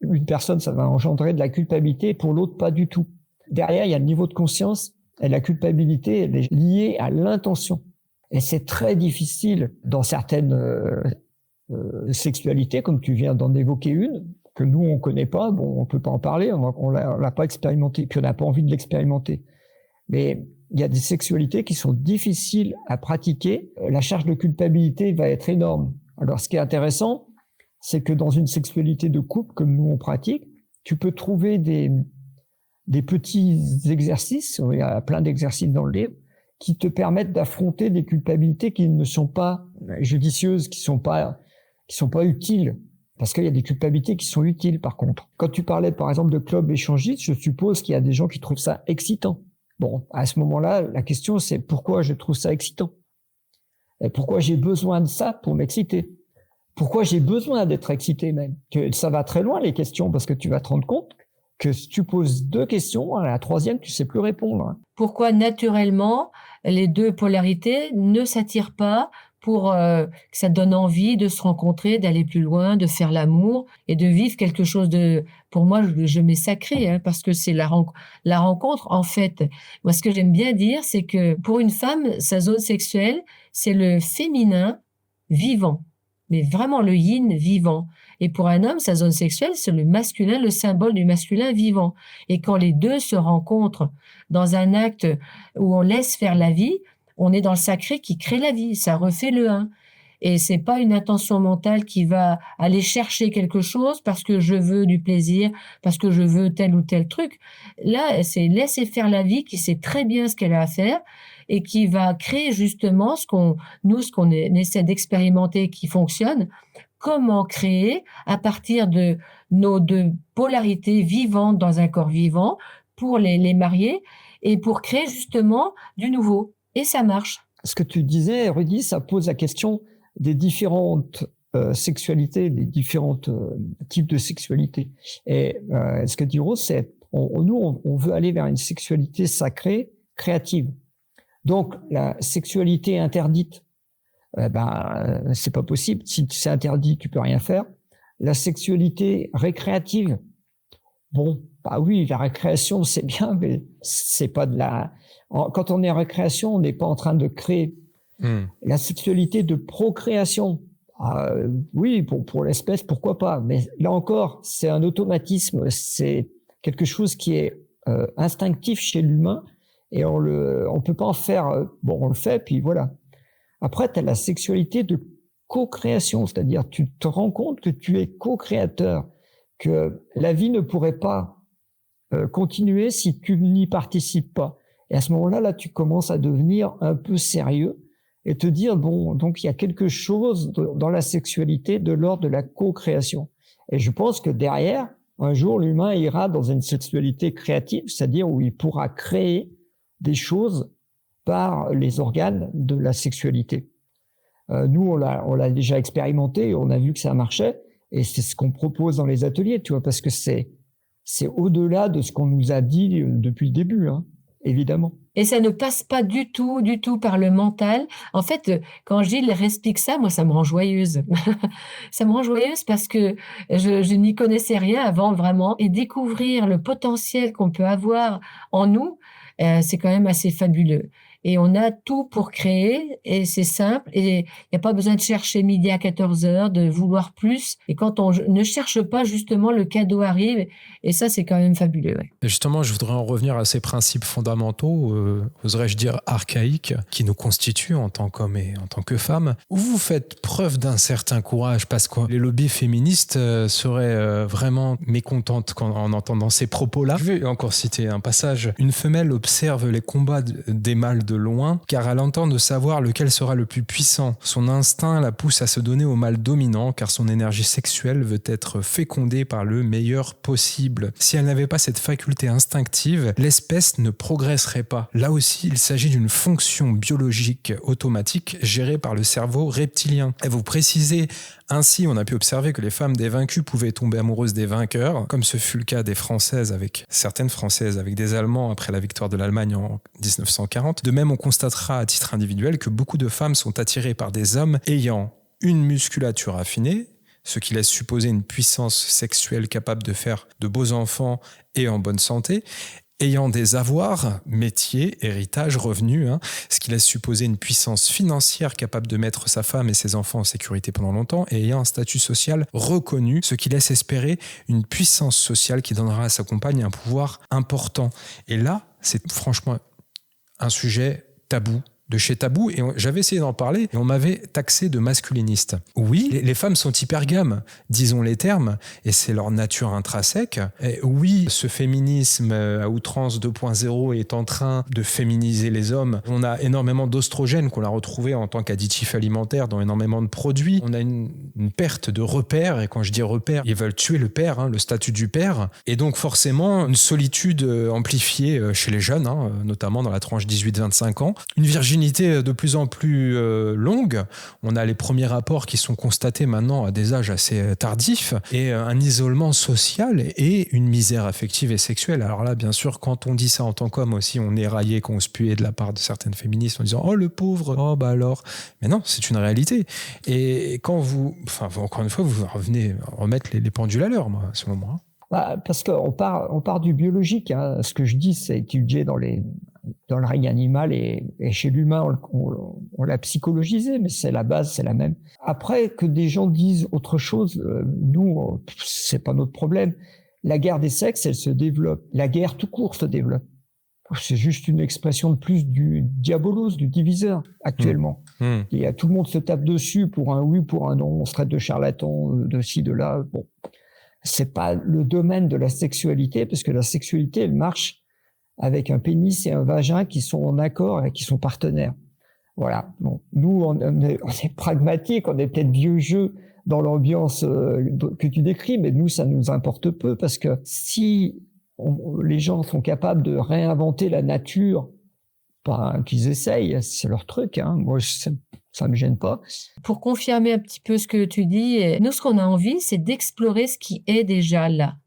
une personne, ça va engendrer de la culpabilité, pour l'autre, pas du tout. Derrière, il y a le niveau de conscience et la culpabilité, elle est liée à l'intention. Et c'est très difficile dans certaines sexualités, comme tu viens d'en évoquer une, que nous, on connaît pas. Bon, on peut pas en parler, on l'a pas expérimenté, puis on n'a pas envie de l'expérimenter. Mais il y a des sexualités qui sont difficiles à pratiquer. La charge de culpabilité va être énorme. Alors, ce qui est intéressant, c'est que dans une sexualité de couple, comme nous on pratique, tu peux trouver des petits exercices, il y a plein d'exercices dans le livre, qui te permettent d'affronter des culpabilités qui ne sont pas judicieuses, qui sont pas utiles. Parce qu'il y a des culpabilités qui sont utiles, par contre. Quand tu parlais, par exemple, de club échangiste, je suppose qu'il y a des gens qui trouvent ça excitant. Bon, à ce moment-là, la question, c'est pourquoi je trouve ça excitant? Et pourquoi j'ai besoin de ça pour m'exciter? Pourquoi j'ai besoin d'être excité même? Que ça va très loin, les questions, parce que tu vas te rendre compte que si tu poses deux questions, à la troisième, tu sais plus répondre. Pourquoi, naturellement, les deux polarités ne s'attirent pas pour que ça donne envie de se rencontrer, d'aller plus loin, de faire l'amour et de vivre quelque chose de, pour moi, je mets sacré, parce que c'est la rencontre, en fait. Moi, ce que j'aime bien dire, c'est que pour une femme, sa zone sexuelle, c'est le féminin vivant, mais vraiment le yin vivant. Et pour un homme, sa zone sexuelle, c'est le masculin, le symbole du masculin vivant. Et quand les deux se rencontrent dans un acte où on laisse faire la vie, on est dans le sacré qui crée la vie, ça refait le un. Et c'est pas une intention mentale qui va aller chercher quelque chose parce que je veux du plaisir, parce que je veux tel ou tel truc. Là, c'est laisser faire la vie qui sait très bien ce qu'elle a à faire et qui va créer justement ce qu'on essaie d'expérimenter qui fonctionne. Comment créer à partir de nos deux polarités vivantes dans un corps vivant pour les marier et pour créer justement du nouveau. Et ça marche. Ce que tu disais, Rudy, ça pose la question des différentes sexualités, des différents types de sexualité. Et ce que dit Rose, c'est nous, on veut aller vers une sexualité sacrée, créative. Donc, la sexualité interdite, c'est pas possible. Si c'est interdit, tu peux rien faire. La sexualité récréative, bon, oui, la récréation, c'est bien, mais c'est pas de la... Quand on est en récréation, on n'est pas en train de créer. La sexualité de procréation, oui, pour l'espèce, pourquoi pas. Mais là encore, c'est un automatisme, c'est quelque chose qui est instinctif chez l'humain et on peut pas en faire... on le fait, puis voilà. Après, tu as la sexualité de co-création, c'est-à-dire tu te rends compte que tu es co-créateur, que la vie ne pourrait pas continuer si tu n'y participes pas. Et à ce moment-là, tu commences à devenir un peu sérieux et te dire, donc il y a quelque chose dans la sexualité de l'ordre de la co-création. Et je pense que derrière, un jour, l'humain ira dans une sexualité créative, c'est-à-dire où il pourra créer des choses par les organes de la sexualité. Nous, on l'a déjà expérimenté, on a vu que ça marchait, Et c'est ce qu'on propose dans les ateliers, tu vois, parce que c'est au-delà de ce qu'on nous a dit depuis le début, hein, évidemment. Et ça ne passe pas du tout par le mental. En fait, quand Gilles explique ça, moi, ça me rend joyeuse. Ça me rend joyeuse parce que je n'y connaissais rien avant, vraiment. Et découvrir le potentiel qu'on peut avoir en nous, c'est quand même assez fabuleux. Et on a tout pour créer, et c'est simple, et il n'y a pas besoin de chercher midi à 14 heures, de vouloir plus. Et quand on ne cherche pas, justement, le cadeau arrive, et ça, c'est quand même fabuleux. Ouais. Et justement, je voudrais en revenir à ces principes fondamentaux, oserais-je dire archaïques, qui nous constituent en tant qu'hommes et en tant que femmes, où vous faites preuve d'un certain courage, parce que les lobbies féministes seraient vraiment mécontentes en entendant ces propos-là. Je vais encore citer un passage. Une femelle observe les combats des mâles de loin, car elle entend de savoir lequel sera le plus puissant. Son instinct la pousse à se donner au mâle dominant, car son énergie sexuelle veut être fécondée par le meilleur possible. Si elle n'avait pas cette faculté instinctive, l'espèce ne progresserait pas. Là aussi, il s'agit d'une fonction biologique automatique gérée par le cerveau reptilien. Et vous précisez ainsi, on a pu observer que les femmes des vaincus pouvaient tomber amoureuses des vainqueurs, comme ce fut le cas des Françaises avec certaines Françaises avec des Allemands après la victoire de l'Allemagne en 1940. De même, on constatera à titre individuel que beaucoup de femmes sont attirées par des hommes ayant une musculature affinée, ce qui laisse supposer une puissance sexuelle capable de faire de beaux enfants et en bonne santé, ayant des avoirs, métiers, héritages, revenus, ce qui laisse supposer une puissance financière capable de mettre sa femme et ses enfants en sécurité pendant longtemps, et ayant un statut social reconnu, ce qui laisse espérer une puissance sociale qui donnera à sa compagne un pouvoir important. Et là, c'est franchement un sujet tabou, de chez tabou, et j'avais essayé d'en parler et on m'avait taxé de masculiniste. Oui, les femmes sont hypergames, disons les termes, et c'est leur nature intrinsèque. Et oui, ce féminisme à outrance 2.0 est en train de féminiser les hommes. On a énormément d'oestrogènes qu'on a retrouvés en tant qu'additifs alimentaires dans énormément de produits. On a une perte de repères, et quand je dis repères, ils veulent tuer le père, le statut du père, et donc forcément une solitude amplifiée chez les jeunes, notamment dans la tranche 18-25 ans. Une virginité de plus en plus longue. On a les premiers rapports qui sont constatés maintenant à des âges assez tardifs, et un isolement social et une misère affective et sexuelle. Alors là, bien sûr, quand on dit ça en tant qu'homme aussi, on est raillé, conspué de la part de certaines féministes en disant « Oh, le pauvre, oh, bah alors ». Mais non, c'est une réalité. Et quand vous, encore une fois, vous revenez remettre les pendules à l'heure, moi, selon moi. Parce qu'on part du biologique. Ce que je dis, c'est étudié dans le règne animal, et chez l'humain, on l'a psychologisé, mais c'est la base, c'est la même. Après, que des gens disent autre chose, nous, c'est pas notre problème. La guerre des sexes, elle se développe. La guerre tout court se développe. C'est juste une expression de plus du diabolos, du diviseur, actuellement. Et tout le monde se tape dessus pour un oui, pour un non. On se traite de charlatan, de ci, de là. Bon, c'est pas le domaine de la sexualité, parce que la sexualité, elle marche avec un pénis et un vagin qui sont en accord et qui sont partenaires. Voilà. Bon, nous, on est pragmatique, on est peut-être vieux jeu dans l'ambiance que tu décris, mais nous, ça nous importe peu, parce que si les gens sont capables de réinventer la nature, qu'ils essayent, c'est leur truc. Moi, ça me gêne pas. Pour confirmer un petit peu ce que tu dis, nous, ce qu'on a envie, c'est d'explorer ce qui est déjà là.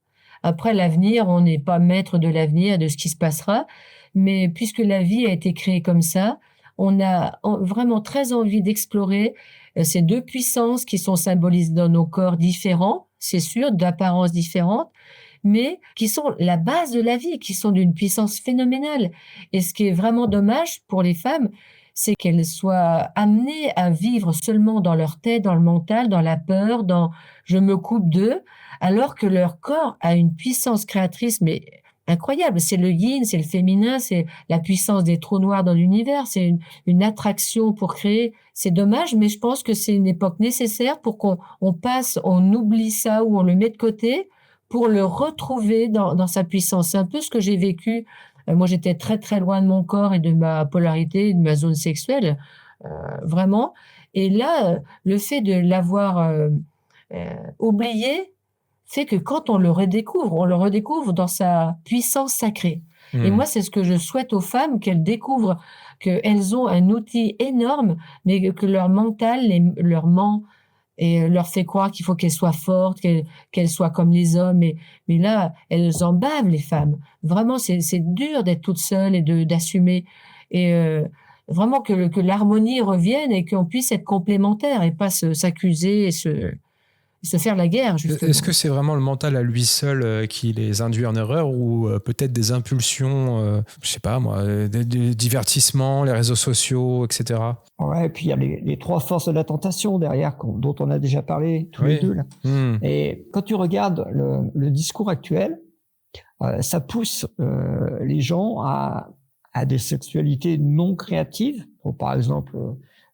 Après, l'avenir, on n'est pas maître de l'avenir, de ce qui se passera, mais puisque la vie a été créée comme ça, on a vraiment très envie d'explorer ces deux puissances qui sont symbolisées dans nos corps différents, c'est sûr, d'apparence différente, mais qui sont la base de la vie, qui sont d'une puissance phénoménale. Et ce qui est vraiment dommage pour les femmes, c'est qu'elles soient amenées à vivre seulement dans leur tête, dans le mental, dans la peur, dans « je me coupe d'eux », alors que leur corps a une puissance créatrice, mais incroyable. C'est le yin, c'est le féminin, c'est la puissance des trous noirs dans l'univers, c'est une attraction pour créer. C'est dommage, mais je pense que c'est une époque nécessaire pour qu'on on oublie ça ou on le met de côté pour le retrouver dans sa puissance. C'est un peu ce que j'ai vécu. Moi, j'étais très, très loin de mon corps et de ma polarité, de ma zone sexuelle, vraiment. Et là, le fait de l'avoir oublié fait que quand on le redécouvre dans sa puissance sacrée. Et moi, c'est ce que je souhaite aux femmes, qu'elles découvrent qu'elles ont un outil énorme, mais que leur mental leur ment et leur fait croire qu'il faut qu'elles soient fortes, qu'elles soient comme les hommes. Mais là, elles en bavent, les femmes. Vraiment, c'est dur d'être toute seule et d'assumer. Et vraiment que l'harmonie revienne et qu'on puisse être complémentaires et pas s'accuser et se faire la guerre, justement. Est-ce que c'est vraiment le mental à lui seul qui les induit en erreur ou peut-être des impulsions, je sais pas moi, des divertissements, les réseaux sociaux, etc. Ouais, et puis il y a les trois forces de la tentation derrière, dont on a déjà parlé tous les deux là. Et quand tu regardes le discours actuel, ça pousse les gens à des sexualités non créatives. Donc, par exemple,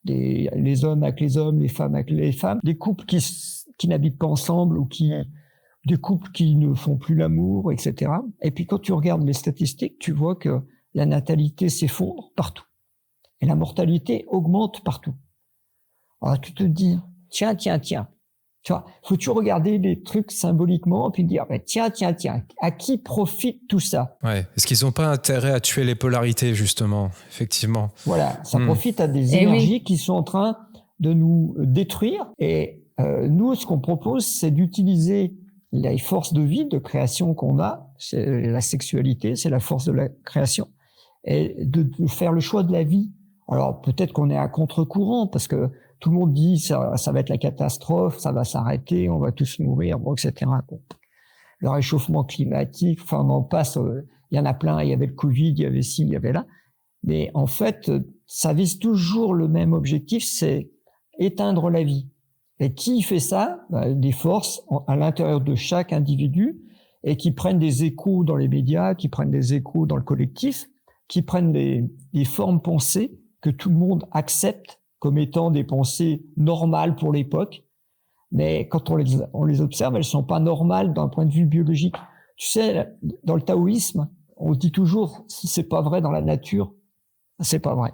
les hommes avec les hommes, les femmes avec les femmes, des couples qui n'habitent pas ensemble ou des couples qui ne font plus l'amour, etc. Et puis quand tu regardes les statistiques, tu vois que la natalité s'effondre partout et la mortalité augmente partout. Alors tu te dis, tiens. Tu vois, faut toujours regarder les trucs symboliquement puis dire, tiens, à qui profite tout ça? Ouais. Est-ce qu'ils n'ont pas intérêt à tuer les polarités, justement, effectivement? Voilà, ça profite à des énergies qui sont en train de nous détruire. Et nous, ce qu'on propose, c'est d'utiliser les forces de vie, de création qu'on a. C'est la sexualité, c'est la force de la création, et de faire le choix de la vie. Alors peut-être qu'on est à contre-courant parce que tout le monde dit ça va être la catastrophe, ça va s'arrêter, on va tous mourir, bon, etc. Bon. Le réchauffement climatique, enfin on en passe, il y en a plein, il y avait le Covid, il y avait ci, il y avait là. Mais en fait, ça vise toujours le même objectif, c'est éteindre la vie. Et qui fait ça? Des forces à l'intérieur de chaque individu et qui prennent des échos dans les médias, qui prennent des échos dans le collectif, qui prennent des formes pensées que tout le monde accepte comme étant des pensées normales pour l'époque. Mais quand on les observe, elles sont pas normales d'un point de vue biologique. Tu sais, dans le taoïsme, on dit toujours, si c'est pas vrai dans la nature, c'est pas vrai.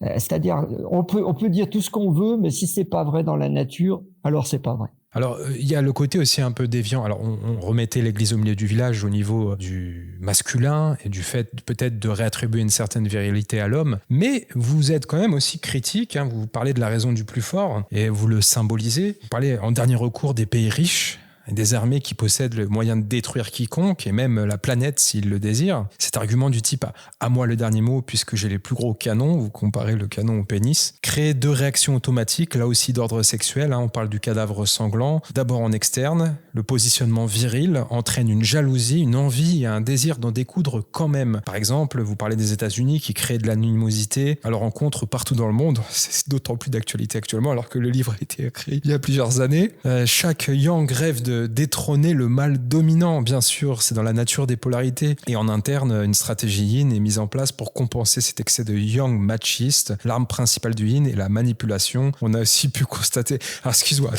C'est-à-dire, on peut dire tout ce qu'on veut, mais si c'est pas vrai dans la nature, alors c'est pas vrai. Alors, il y a le côté aussi un peu déviant. Alors, on remettait l'église au milieu du village au niveau du masculin et du fait peut-être de réattribuer une certaine virilité à l'homme. Mais vous êtes quand même aussi critique. Vous parlez de la raison du plus fort et vous le symbolisez. Vous parlez en dernier recours des pays riches et des armées qui possèdent le moyen de détruire quiconque et même la planète s'ils le désirent. Cet argument du type « à moi le dernier mot puisque j'ai les plus gros canons », vous comparez le canon au pénis, crée deux réactions automatiques, là aussi d'ordre sexuel. On parle du cadavre sanglant. D'abord en externe, le positionnement viril entraîne une jalousie, une envie et un désir d'en découdre quand même. Par exemple, vous parlez des États-Unis qui créent de l'animosité à leur encontre partout dans le monde. C'est d'autant plus d'actualité actuellement alors que le livre a été écrit il y a plusieurs années. Chaque yang rêve de détrôner le mal dominant, bien sûr, c'est dans la nature des polarités. Et en interne, une stratégie yin est mise en place pour compenser cet excès de yang machiste. L'arme principale du yin est la manipulation. On a aussi pu constater... Alors, excuse-moi,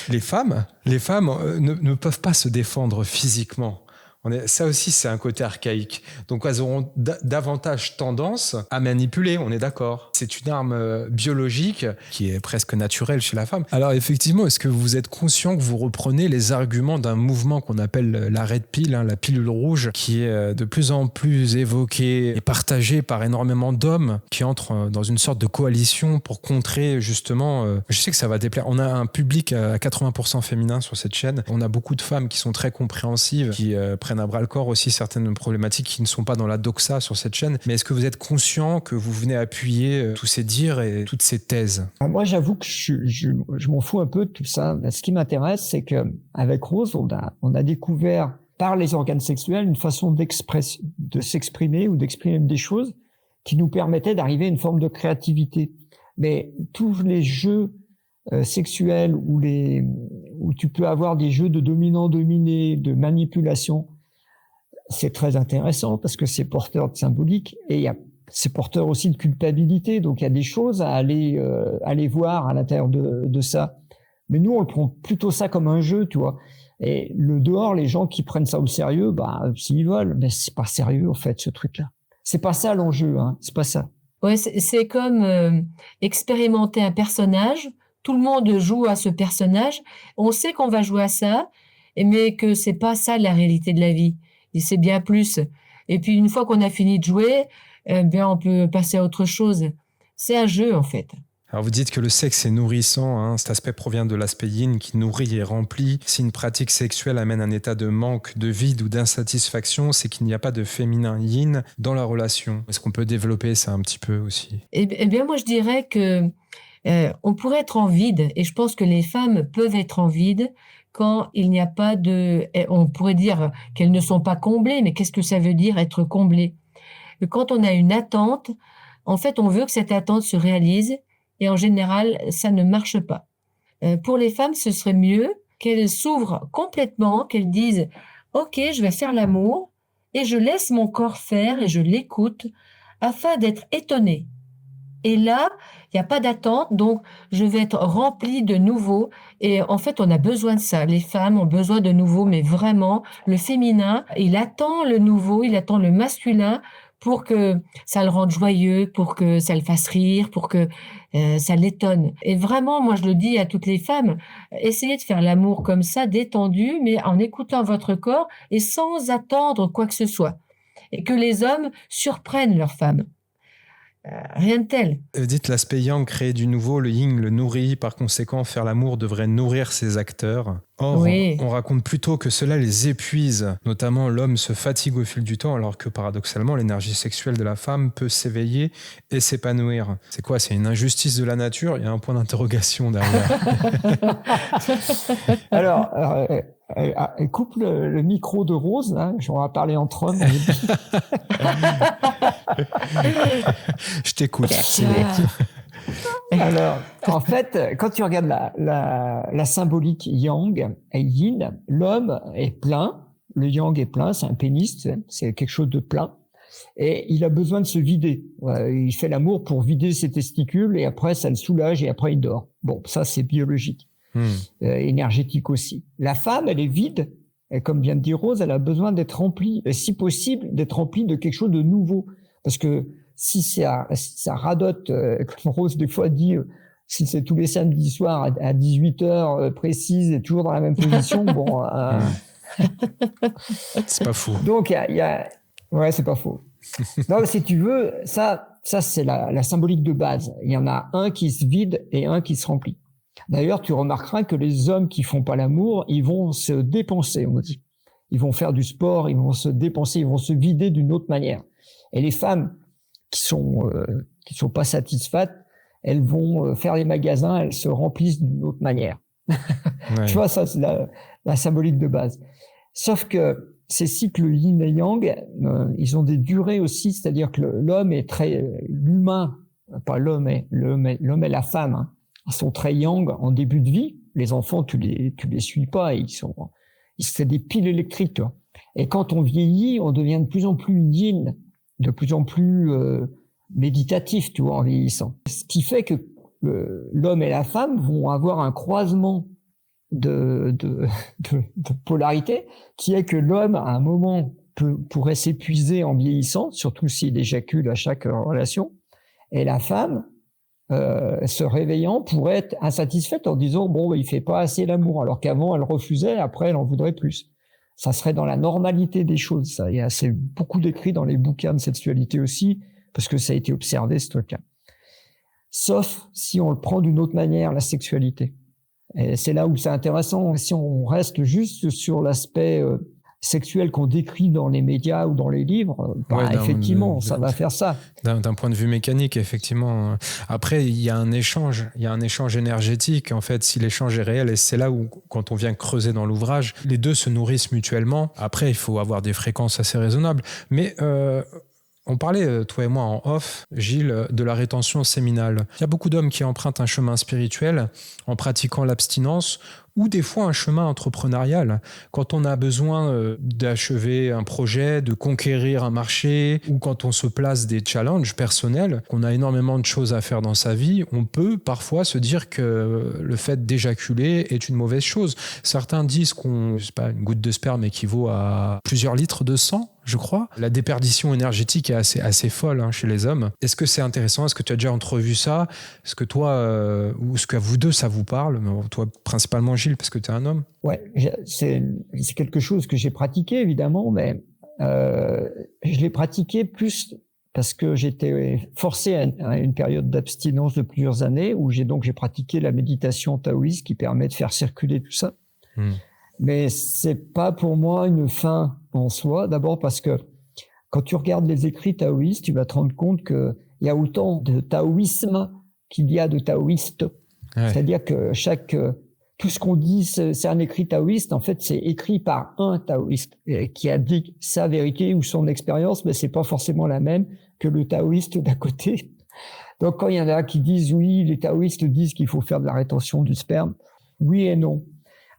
les femmes ne peuvent pas se défendre physiquement. Ça aussi, c'est un côté archaïque. Donc, elles auront davantage tendance à manipuler, on est d'accord. C'est une arme biologique qui est presque naturelle chez la femme. Alors, effectivement, est-ce que vous êtes conscient que vous reprenez les arguments d'un mouvement qu'on appelle la Red Pill, la pilule rouge, qui est de plus en plus évoqué et partagé par énormément d'hommes qui entrent dans une sorte de coalition pour contrer, justement... je sais que ça va déplaire. On a un public à 80% féminin sur cette chaîne. On a beaucoup de femmes qui sont très compréhensives, qui prennent à bras le corps aussi certaines problématiques qui ne sont pas dans la doxa sur cette chaîne. Mais est-ce que vous êtes conscient que vous venez appuyer tous ces dires et toutes ces thèses? Moi, j'avoue que je m'en fous un peu de tout ça. Ce qui m'intéresse, c'est qu'avec Rose, on a découvert par les organes sexuels une façon de s'exprimer ou d'exprimer des choses qui nous permettait d'arriver à une forme de créativité. Mais tous les jeux sexuels où tu peux avoir des jeux de dominant-dominé, de manipulation, c'est très intéressant parce que c'est porteur de symbolique et c'est porteur aussi de culpabilité. Donc, il y a des choses à aller voir à l'intérieur de ça. Mais nous, on prend plutôt ça comme un jeu, tu vois. Et le dehors, les gens qui prennent ça au sérieux, s'ils veulent, mais c'est pas sérieux, en fait, ce truc-là. C'est pas ça l'enjeu, c'est pas ça. Ouais, c'est comme expérimenter un personnage. Tout le monde joue à ce personnage. On sait qu'on va jouer à ça, mais que c'est pas ça la réalité de la vie. Et c'est bien plus. Et puis, une fois qu'on a fini de jouer, on peut passer à autre chose. C'est un jeu, en fait. Alors vous dites que le sexe est nourrissant, hein. Cet aspect provient de l'aspect yin qui nourrit et remplit. Si une pratique sexuelle amène un état de manque, de vide ou d'insatisfaction, c'est qu'il n'y a pas de féminin yin dans la relation. Est-ce qu'on peut développer ça un petit peu aussi? Eh bien, moi, je dirais que on pourrait être en vide, et je pense que les femmes peuvent être en vide quand il n'y a pas de... On pourrait dire qu'elles ne sont pas comblées, mais qu'est-ce que ça veut dire être comblée? Quand on a une attente, en fait, on veut que cette attente se réalise, et en général, ça ne marche pas. Pour les femmes, ce serait mieux qu'elles s'ouvrent complètement, qu'elles disent « Ok, je vais faire l'amour, et je laisse mon corps faire, et je l'écoute, afin d'être étonnée. » Et là, il n'y a pas d'attente, donc je vais être remplie de nouveau. Et en fait, on a besoin de ça. Les femmes ont besoin de nouveau, mais vraiment, le féminin, il attend le nouveau, il attend le masculin pour que ça le rende joyeux, pour que ça le fasse rire, pour que ça l'étonne. Et vraiment, moi, je le dis à toutes les femmes, essayez de faire l'amour comme ça, détendu, mais en écoutant votre corps et sans attendre quoi que ce soit. Et que les hommes surprennent leurs femmes. Rien de tel. Vous dites l'aspect yang crée du nouveau, le yin le nourrit, par conséquent faire l'amour devrait nourrir ses acteurs. Or, Oui. on raconte plutôt que cela les épuise, notamment l'homme se fatigue au fil du temps alors que paradoxalement l'énergie sexuelle de la femme peut s'éveiller et s'épanouir. C'est quoi? C'est une injustice de la nature? Il y a un point d'interrogation derrière. Alors, coupe le micro de Rose, hein, on va parler entre hommes. Je t'écoute. Alors, en fait, quand tu regardes la symbolique yang et yin, l'homme est plein, le yang est plein, c'est un pénis, c'est quelque chose de plein, et il a besoin de se vider. Il fait l'amour pour vider ses testicules, et après, ça le soulage, et après, il dort. Bon, ça, c'est biologique. Énergétique aussi. La femme, elle est vide, et comme vient de dire Rose, elle a besoin d'être remplie, et si possible, d'être remplie de quelque chose de nouveau. Parce que si ça radote, comme Rose des fois dit, si c'est tous les samedis soirs à 18h précises et toujours dans la même position, bon... C'est pas fou. Donc, ouais, c'est pas faux. Non, mais si tu veux, ça c'est la symbolique de base. Il y en a un qui se vide et un qui se remplit. D'ailleurs, tu remarqueras que les hommes qui font pas l'amour, ils vont se dépenser, on dit. Ils vont faire du sport, ils vont se dépenser, ils vont se vider d'une autre manière. Et les femmes qui sont pas satisfaites, elles vont faire les magasins, elles se remplissent d'une autre manière. Ouais. Tu vois, ça, c'est la symbolique de base. Sauf que ces cycles yin et yang, ils ont des durées aussi, c'est-à-dire que l'homme est l'humain, pas l'homme et la femme, hein, ils sont très yang en début de vie. Les enfants, tu les suis pas, c'est des piles électriques, tu vois. Et quand on vieillit, on devient de plus en plus yin, de plus en plus méditatif, tu vois, en vieillissant. Ce qui fait que l'homme et la femme vont avoir un croisement de polarité, qui est que l'homme, à un moment, pourrait s'épuiser en vieillissant, surtout s'il éjacule à chaque relation, et la femme, se réveillant, pourrait être insatisfaite en disant bon, il fait pas assez l'amour, alors qu'avant elle refusait, après elle en voudrait plus. Ça serait dans la normalité des choses, ça. Il y a beaucoup décrit dans les bouquins de sexualité aussi, parce que ça a été observé, ce truc-là. Sauf si on le prend d'une autre manière, la sexualité. Et c'est là où c'est intéressant. Si on reste juste sur l'aspect sexuel qu'on décrit dans les médias ou dans les livres, effectivement, ça va faire ça. D'un point de vue mécanique, effectivement. Après, il y a un échange énergétique. En fait, si l'échange est réel, et c'est là où, quand on vient creuser dans l'ouvrage, les deux se nourrissent mutuellement. Après, il faut avoir des fréquences assez raisonnables. Mais on parlait, toi et moi, en off, Gilles, de la rétention séminale. Il y a beaucoup d'hommes qui empruntent un chemin spirituel en pratiquant l'abstinence, ou des fois un chemin entrepreneurial. Quand on a besoin d'achever un projet, de conquérir un marché, ou quand on se place des challenges personnels, qu'on a énormément de choses à faire dans sa vie, on peut parfois se dire que le fait d'éjaculer est une mauvaise chose. Certains disent une goutte de sperme équivaut à plusieurs litres de sang, je crois. La déperdition énergétique est assez folle chez les hommes. Est-ce que c'est intéressant? Est-ce que tu as déjà entrevu ça? Est-ce que toi, ou est-ce qu'à vous deux, ça vous parle? Toi, principalement, Gilles, parce que tu es un homme. Ouais, c'est quelque chose que j'ai pratiqué, évidemment, mais je l'ai pratiqué plus parce que j'étais forcé à une période d'abstinence de plusieurs années où j'ai pratiqué la méditation taoïste qui permet de faire circuler tout ça. Mais c'est pas pour moi une fin en soi. D'abord parce que quand tu regardes les écrits taoïstes, tu vas te rendre compte qu'il y a autant de taoïsme qu'il y a de taoïstes. Ouais. C'est-à-dire que tout ce qu'on dit, c'est un écrit taoïste. En fait, c'est écrit par un taoïste qui a dit sa vérité ou son expérience, mais c'est pas forcément la même que le taoïste d'à côté. Donc, quand il y en a qui disent oui, les taoïstes disent qu'il faut faire de la rétention du sperme, oui et non.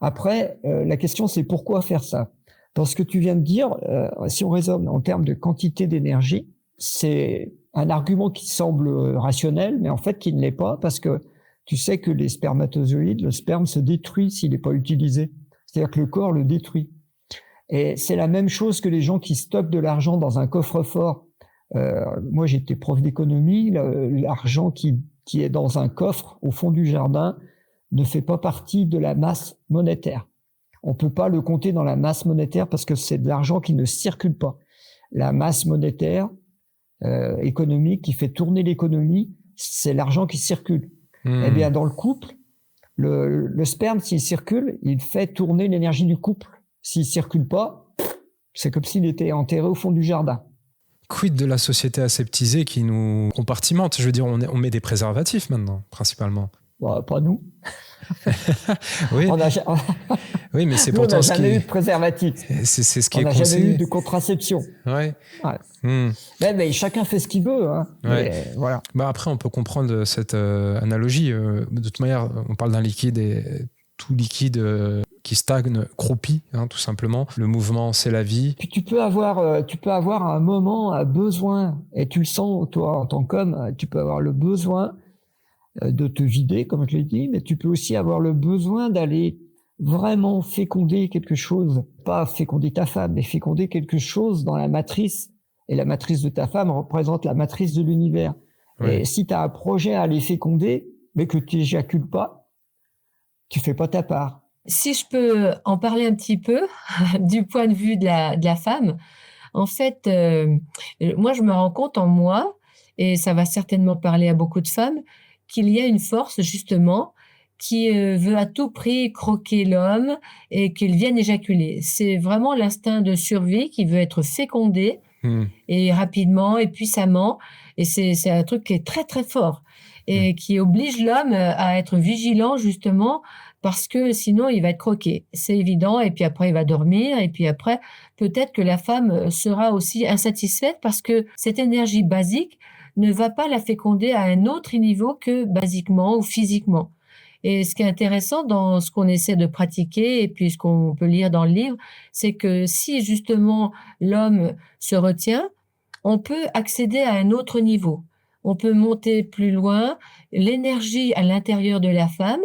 Après, la question, c'est pourquoi faire ça? Dans ce que tu viens de dire, si on raisonne en termes de quantité d'énergie, c'est un argument qui semble rationnel, mais en fait qui ne l'est pas, parce que tu sais que les spermatozoïdes, le sperme se détruit s'il n'est pas utilisé. C'est-à-dire que le corps le détruit. Et c'est la même chose que les gens qui stockent de l'argent dans un coffre-fort. Moi, j'étais prof d'économie. L'argent qui est dans un coffre au fond du jardin ne fait pas partie de la masse monétaire. On peut pas le compter dans la masse monétaire parce que c'est de l'argent qui ne circule pas. La masse monétaire économique qui fait tourner l'économie, c'est l'argent qui circule. Eh bien, dans le couple, le sperme, s'il circule, il fait tourner l'énergie du couple. S'il circule pas, c'est comme s'il était enterré au fond du jardin. Quid de la société aseptisée qui nous compartimente? Je veux dire, on met des préservatifs maintenant, principalement. Bah, pas nous. Oui. Oui, mais c'est pourtant ce qui... On n'a jamais eu de préservatif. C'est ce qui est conseillé. On n'a jamais eu de contraception. Ouais. Mais chacun fait ce qu'il veut. Hein. Ouais. Mais, voilà. Bah après, on peut comprendre cette analogie. De toute manière, on parle d'un liquide et tout liquide qui stagne croupit, tout simplement. Le mouvement, c'est la vie. Puis tu peux avoir à un moment un besoin, et tu le sens, toi, en tant qu'homme, tu peux avoir le besoin de te vider, comme je l'ai dit, mais tu peux aussi avoir le besoin d'aller vraiment féconder quelque chose. Pas féconder ta femme, mais féconder quelque chose dans la matrice. Et la matrice de ta femme représente la matrice de l'univers. Ouais. Et si tu as un projet à aller féconder, mais que tu n'éjacules pas, tu fais pas ta part. Si je peux en parler un petit peu du point de vue de la femme, en fait, moi, je me rends compte en moi, et ça va certainement parler à beaucoup de femmes, qu'il y a une force, justement, qui veut à tout prix croquer l'homme et qu'il vienne éjaculer. C'est vraiment l'instinct de survie qui veut être fécondé et rapidement et puissamment. Et c'est un truc qui est très, très fort et qui oblige l'homme à être vigilant, justement, parce que sinon, il va être croqué. C'est évident. Et puis après, il va dormir. Et puis après, peut-être que la femme sera aussi insatisfaite parce que cette énergie basique ne va pas la féconder à un autre niveau que basiquement ou physiquement. Et ce qui est intéressant dans ce qu'on essaie de pratiquer et puis ce qu'on peut lire dans le livre, c'est que si justement l'homme se retient, on peut accéder à un autre niveau. On peut monter plus loin. L'énergie à l'intérieur de la femme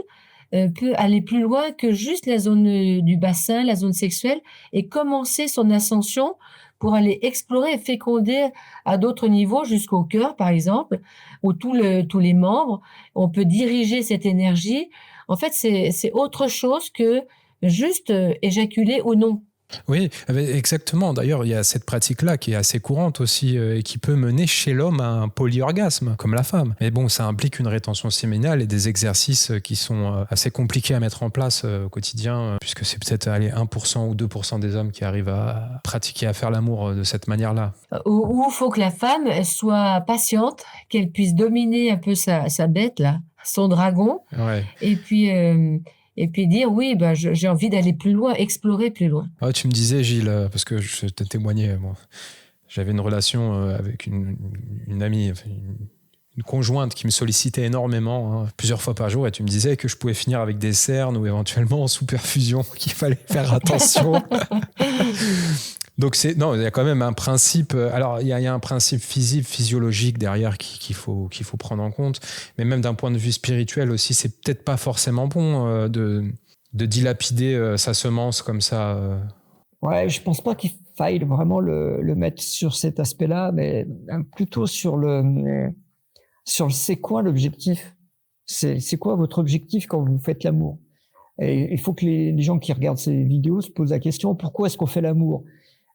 peut aller plus loin que juste la zone du bassin, la zone sexuelle, et commencer son ascension pour aller explorer et féconder à d'autres niveaux, jusqu'au cœur, par exemple, ou tous les membres. On peut diriger cette énergie. En fait, c'est autre chose que juste éjaculer ou non. Oui, exactement. D'ailleurs, il y a cette pratique-là qui est assez courante aussi et qui peut mener chez l'homme à un polyorgasme, comme la femme. Mais bon, ça implique une rétention séminale et des exercices qui sont assez compliqués à mettre en place au quotidien, puisque c'est peut-être 1% ou 2% des hommes qui arrivent à pratiquer, à faire l'amour de cette manière-là. Ou il faut que la femme elle soit patiente, qu'elle puisse dominer un peu sa bête, là, son dragon, ouais. Et puis dire, oui, ben, j'ai envie d'aller plus loin, explorer plus loin. Ah, tu me disais, Gilles, parce que je t'ai témoigné, moi, j'avais une relation avec une amie, une conjointe qui me sollicitait énormément, plusieurs fois par jour, et tu me disais que je pouvais finir avec des cernes ou éventuellement en sous-perfusion, qu'il fallait faire attention. Donc il y a quand même un principe. Alors il y a un principe physiologique derrière qu'il faut prendre en compte, mais même d'un point de vue spirituel aussi, c'est peut-être pas forcément bon de dilapider sa semence comme ça. Ouais, je pense pas qu'il faille vraiment le mettre sur cet aspect-là, mais plutôt sur c'est quoi l'objectif. C'est quoi votre objectif quand vous faites l'amour? Et il faut que les gens qui regardent ces vidéos se posent la question, pourquoi est-ce qu'on fait l'amour?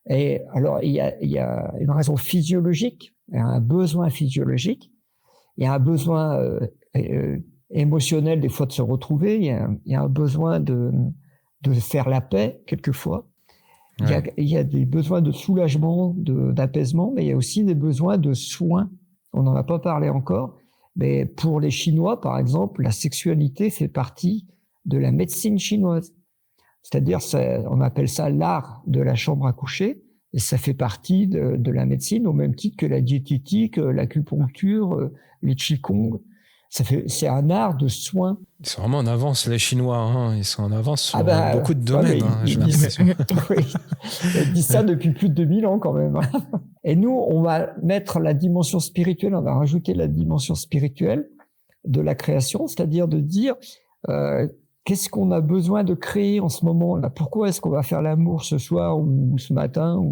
Et alors, il y a une raison physiologique, Il y a un besoin physiologique, il y a un besoin émotionnel des fois de se retrouver, il y a un besoin de faire la paix quelquefois. Ouais. Il y a des besoins de soulagement, d'apaisement, mais il y a aussi des besoins de soins. On n'en a pas parlé encore, mais pour les Chinois, par exemple, la sexualité fait partie de la médecine chinoise. C'est-à-dire, on appelle ça l'art de la chambre à coucher, et ça fait partie de la médecine au même titre que la diététique, l'acupuncture, les qigong. C'est un art de soin. Ils sont vraiment en avance, les Chinois. Hein. Ils sont en avance sur beaucoup de domaines, j'ai l'impression. Oui, ils disent ça depuis plus de 2000 ans quand même. Et nous, on va mettre la dimension spirituelle, on va rajouter la dimension spirituelle de la création, c'est-à-dire de dire qu'est-ce qu'on a besoin de créer en ce moment-là. Pourquoi est-ce qu'on va faire l'amour ce soir ou ce matin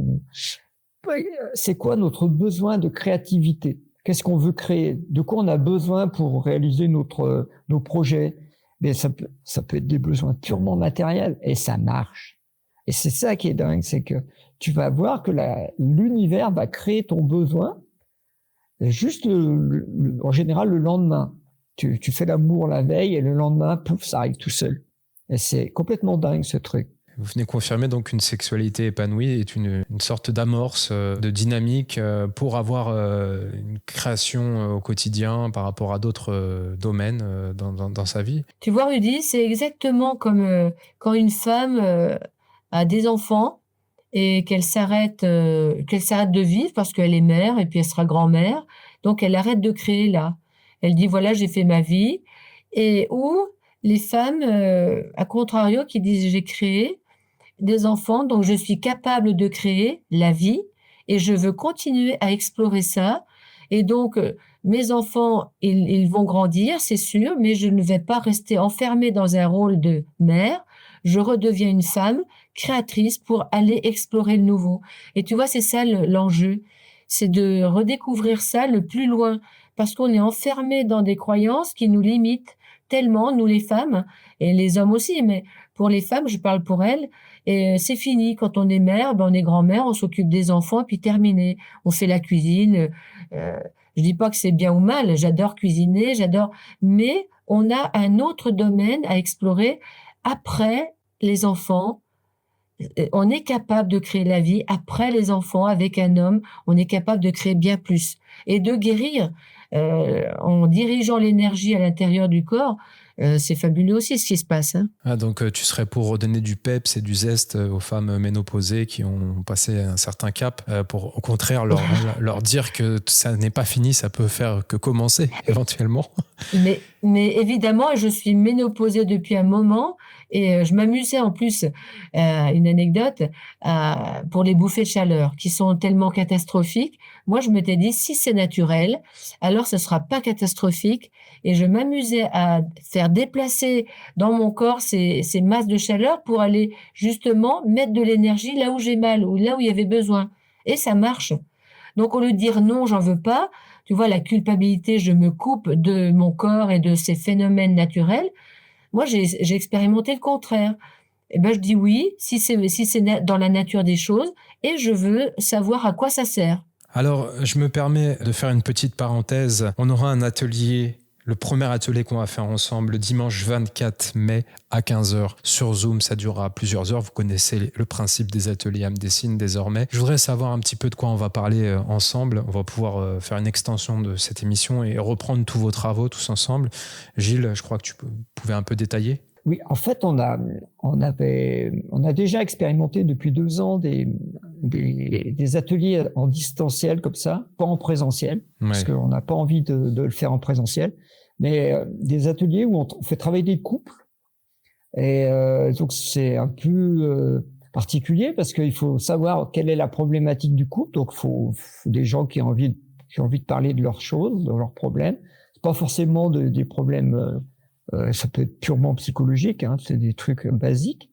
C'est quoi notre besoin de créativité? Qu'est-ce qu'on veut créer? De quoi on a besoin pour réaliser nos projets? Mais ça peut être des besoins purement matériels et ça marche. Et c'est ça qui est dingue, c'est que tu vas voir que l'univers va créer ton besoin juste en général le lendemain. Tu fais l'amour la veille et le lendemain, pouf, ça arrive tout seul. Et c'est complètement dingue ce truc. Vous venez confirmer donc qu'une sexualité épanouie est une sorte d'amorce, de dynamique pour avoir une création au quotidien par rapport à d'autres domaines dans sa vie. Tu vois, Rudy, c'est exactement comme quand une femme a des enfants et qu'elle s'arrête de vivre parce qu'elle est mère et puis elle sera grand-mère. Donc, elle arrête de créer là. Elle dit, voilà, j'ai fait ma vie. Et ou les femmes, à contrario, qui disent, j'ai créé des enfants, donc je suis capable de créer la vie et je veux continuer à explorer ça. Et donc, mes enfants, ils vont grandir, c'est sûr, mais je ne vais pas rester enfermée dans un rôle de mère. Je redeviens une femme créatrice pour aller explorer le nouveau. Et tu vois, c'est ça l'enjeu, c'est de redécouvrir ça le plus loin, parce qu'on est enfermé dans des croyances qui nous limitent tellement, nous les femmes, et les hommes aussi, mais pour les femmes, je parle pour elles, et c'est fini. Quand on est mère, on est grand-mère, on s'occupe des enfants, puis terminé. On fait la cuisine. Je dis pas que c'est bien ou mal, j'adore cuisiner, mais on a un autre domaine à explorer après les enfants. On est capable de créer la vie après les enfants avec un homme. On est capable de créer bien plus et de guérir en dirigeant l'énergie à l'intérieur du corps. C'est fabuleux aussi ce qui se passe. Hein. Ah, donc tu serais pour redonner du peps et du zeste aux femmes ménopausées qui ont passé un certain cap pour au contraire leur dire que ça n'est pas fini, ça peut faire que commencer éventuellement. Mais évidemment, je suis ménopausée depuis un moment et je m'amusais en plus, une anecdote, pour les bouffées de chaleur qui sont tellement catastrophiques. Moi, je m'étais dit, si c'est naturel, alors ce sera pas catastrophique. Et je m'amusais à faire déplacer dans mon corps ces masses de chaleur pour aller justement mettre de l'énergie là où j'ai mal ou là où il y avait besoin. Et ça marche. Donc, au lieu de dire non, j'en veux pas, tu vois, la culpabilité, je me coupe de mon corps et de ces phénomènes naturels. Moi, j'ai expérimenté le contraire. Eh ben, je dis oui, si c'est dans la nature des choses, et je veux savoir à quoi ça sert. Alors, je me permets de faire une petite parenthèse. On aura un atelier, le premier atelier qu'on va faire ensemble, le dimanche 24 mai à 15h sur Zoom. Ça durera plusieurs heures. Vous connaissez le principe des ateliers âme dessine désormais. Je voudrais savoir un petit peu de quoi on va parler ensemble. On va pouvoir faire une extension de cette émission et reprendre tous vos travaux tous ensemble. Gilles, je crois que tu pouvais un peu détailler. Oui, en fait, on a déjà expérimenté depuis 2 ans des ateliers en distanciel comme ça, pas en présentiel, parce qu'on n'a pas envie de le faire en présentiel, mais des ateliers où on fait travailler des couples. Et donc, c'est un peu particulier parce qu'il faut savoir quelle est la problématique du couple. Donc, faut des gens qui ont envie de parler de leurs choses, de leurs problèmes. C'est pas forcément des problèmes... ça peut être purement psychologique, hein, c'est des trucs basiques.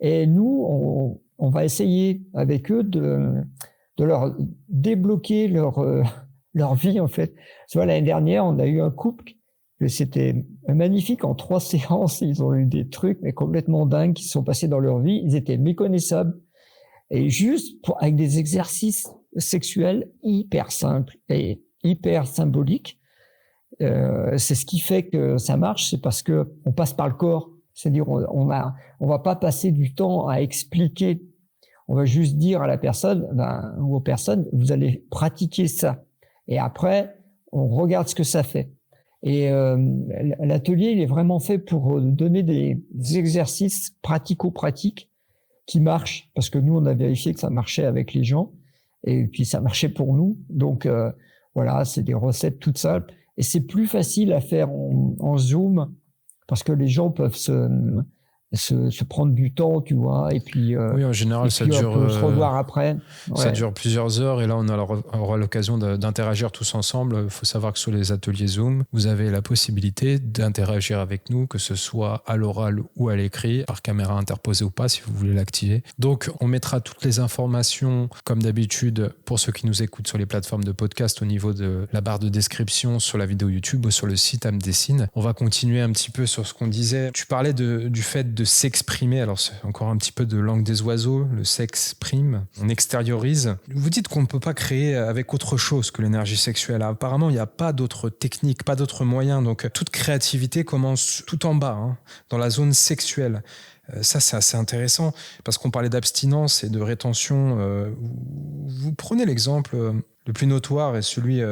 Et nous, on va essayer avec eux de leur débloquer leur vie, en fait. Tu vois, l'année dernière, on a eu un couple, c'était magnifique. En 3 séances, ils ont eu des trucs mais complètement dingues qui se sont passés dans leur vie. Ils étaient méconnaissables. Et juste avec des exercices sexuel hyper simple et hyper symbolique. C'est ce qui fait que ça marche, c'est parce que on passe par le corps. C'est-à-dire, on va pas passer du temps à expliquer. On va juste dire à la personne, ou aux personnes, vous allez pratiquer ça. Et après, on regarde ce que ça fait. Et l'atelier, il est vraiment fait pour donner des exercices pratico-pratiques qui marchent. Parce que nous, on a vérifié que ça marchait avec les gens. Et puis, ça marchait pour nous. Donc, voilà, c'est des recettes toutes simples. Et c'est plus facile à faire en Zoom parce que les gens peuvent se prendre du temps, tu vois, et puis oui, en général, ça dure. On peut se revoir après. Ça dure plusieurs heures, et là, on aura l'occasion d'interagir tous ensemble. Il faut savoir que sur les ateliers Zoom, vous avez la possibilité d'interagir avec nous, que ce soit à l'oral ou à l'écrit, par caméra interposée ou pas, si vous voulez l'activer. Donc, on mettra toutes les informations, comme d'habitude, pour ceux qui nous écoutent sur les plateformes de podcast, au niveau de la barre de description, sur la vidéo YouTube ou sur le site Âme Dessine. On va continuer un petit peu sur ce qu'on disait. Tu parlais du fait de s'exprimer. Alors, c'est encore un petit peu de langue des oiseaux, le s'exprime, on extériorise. Vous dites qu'on ne peut pas créer avec autre chose que l'énergie sexuelle. Apparemment, il n'y a pas d'autres techniques, pas d'autres moyens. Donc, toute créativité commence tout en bas, dans la zone sexuelle. Ça, c'est assez intéressant, parce qu'on parlait d'abstinence et de rétention. Vous prenez l'exemple le plus notoire est celui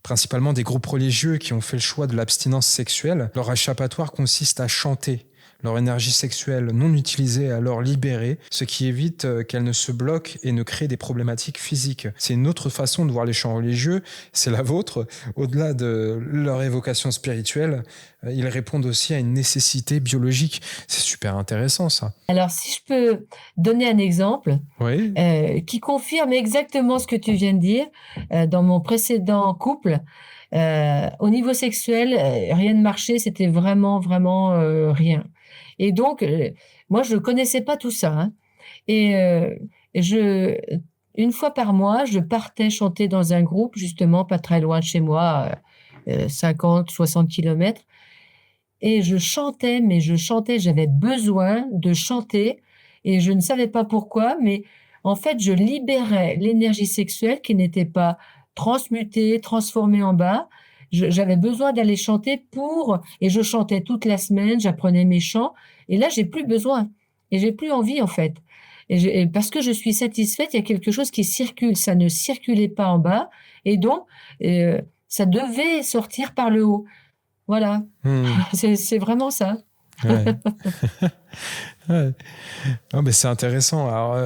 principalement des groupes religieux qui ont fait le choix de l'abstinence sexuelle. Leur échappatoire consiste à chanter. Leur énergie sexuelle non utilisée est alors libérée, ce qui évite qu'elle ne se bloque et ne crée des problématiques physiques. C'est une autre façon de voir les chants religieux, c'est la vôtre. Au-delà de leur évocation spirituelle, ils répondent aussi à une nécessité biologique. C'est super intéressant, ça. Alors, si je peux donner un exemple oui. Qui confirme exactement ce que tu viens de dire, dans mon précédent couple, au niveau sexuel, rien ne marchait, c'était vraiment rien. Et donc, moi, je connaissais pas tout ça. Et une fois par mois, je partais chanter dans un groupe, justement, pas très loin de chez moi, 50, 60 kilomètres. Et je chantais, j'avais besoin de chanter. Et je ne savais pas pourquoi, mais en fait, je libérais l'énergie sexuelle qui n'était pas transmutée, transformée en bas. J'avais besoin d'aller chanter et je chantais toute la semaine, j'apprenais mes chants, et là, j'ai plus besoin, et j'ai plus envie, en fait. Et parce que je suis satisfaite, il y a quelque chose qui circule, ça ne circulait pas en bas, et donc, ça devait sortir par le haut. Voilà. C'est vraiment ça. Ouais. Ouais. Oh, mais c'est intéressant. Alors,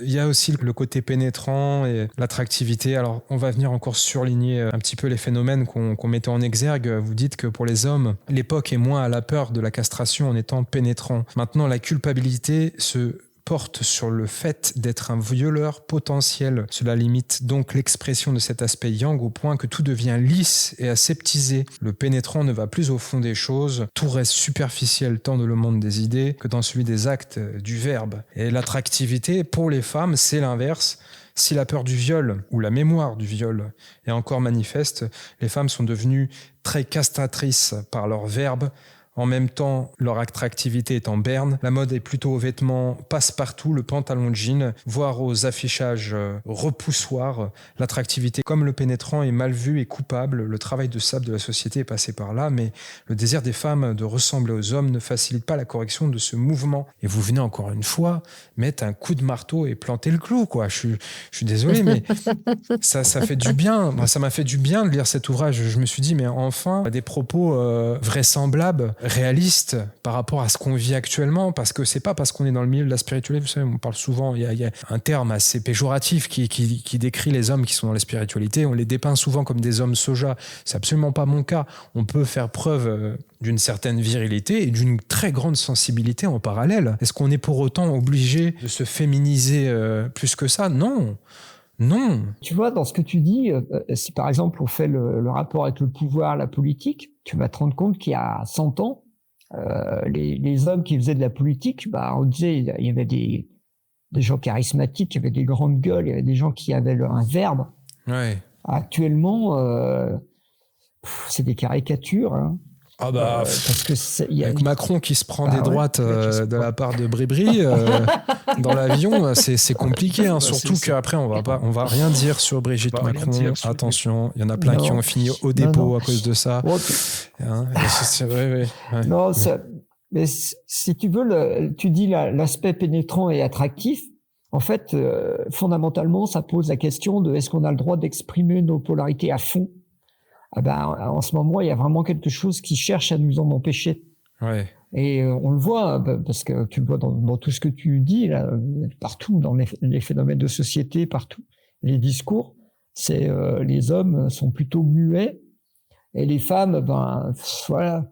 y a aussi le côté pénétrant et l'attractivité. Alors, on va venir encore surligner un petit peu les phénomènes qu'on mettait en exergue. Vous dites que pour les hommes, l'époque est moins à la peur de la castration en étant pénétrant. Maintenant, la culpabilité se porte sur le fait d'être un violeur potentiel. Cela limite donc l'expression de cet aspect yang au point que tout devient lisse et aseptisé. Le pénétrant ne va plus au fond des choses, tout reste superficiel tant dans le monde des idées que dans celui des actes, du verbe. Et l'attractivité, pour les femmes, c'est l'inverse. Si la peur du viol ou la mémoire du viol est encore manifeste, les femmes sont devenues très castratrices par leur verbe. En même temps, leur attractivité est en berne. La mode est plutôt aux vêtements passe-partout, le pantalon de jean, voire aux affichages repoussoirs. L'attractivité, comme le pénétrant, est mal vue et coupable. Le travail de sable de la société est passé par là, mais le désir des femmes de ressembler aux hommes ne facilite pas la correction de ce mouvement. Et vous venez encore une fois mettre un coup de marteau et planter le clou, quoi. Je suis désolé, mais ça fait du bien. Ça m'a fait du bien de lire cet ouvrage. Je me suis dit, mais enfin, des propos vraisemblables, réaliste par rapport à ce qu'on vit actuellement, parce que c'est pas parce qu'on est dans le milieu de la spiritualité, vous savez, on parle souvent, il y a un terme assez péjoratif qui décrit les hommes qui sont dans la spiritualité, on les dépeint souvent comme des hommes soja, c'est absolument pas mon cas. On peut faire preuve d'une certaine virilité et d'une très grande sensibilité en parallèle. Est-ce qu'on est pour autant obligé de se féminiser plus que ça? Non. Non. Tu vois, dans ce que tu dis, si par exemple on fait le rapport avec le pouvoir, la politique, tu vas te rendre compte qu'il y a 100 ans, les hommes qui faisaient de la politique, on disait il y avait des gens charismatiques, il y avait des grandes gueules, il y avait des gens qui avaient un verbe. Ouais. Actuellement, c'est des caricatures. Hein. Ah bah, parce que avec Macron qui se prend des droites de la part de Bribri dans l'avion, c'est compliqué. Hein, surtout qu'après, on va rien dire sur Brigitte Macron. Attention, il y en a plein qui ont fini au dépôt à cause de ça. Bon, Hein, c'est vrai, ouais. Non, mais si tu veux, tu dis l'aspect pénétrant et attractif. En fait, fondamentalement, ça pose la question de est-ce qu'on a le droit d'exprimer nos polarités à fond? Ah ben, en ce moment, il y a vraiment quelque chose qui cherche à nous en empêcher. Ouais. Et on le voit, parce que tu le vois dans tout ce que tu dis, là, partout, dans les phénomènes de société, partout. Les discours, les hommes sont plutôt muets, et les femmes, voilà,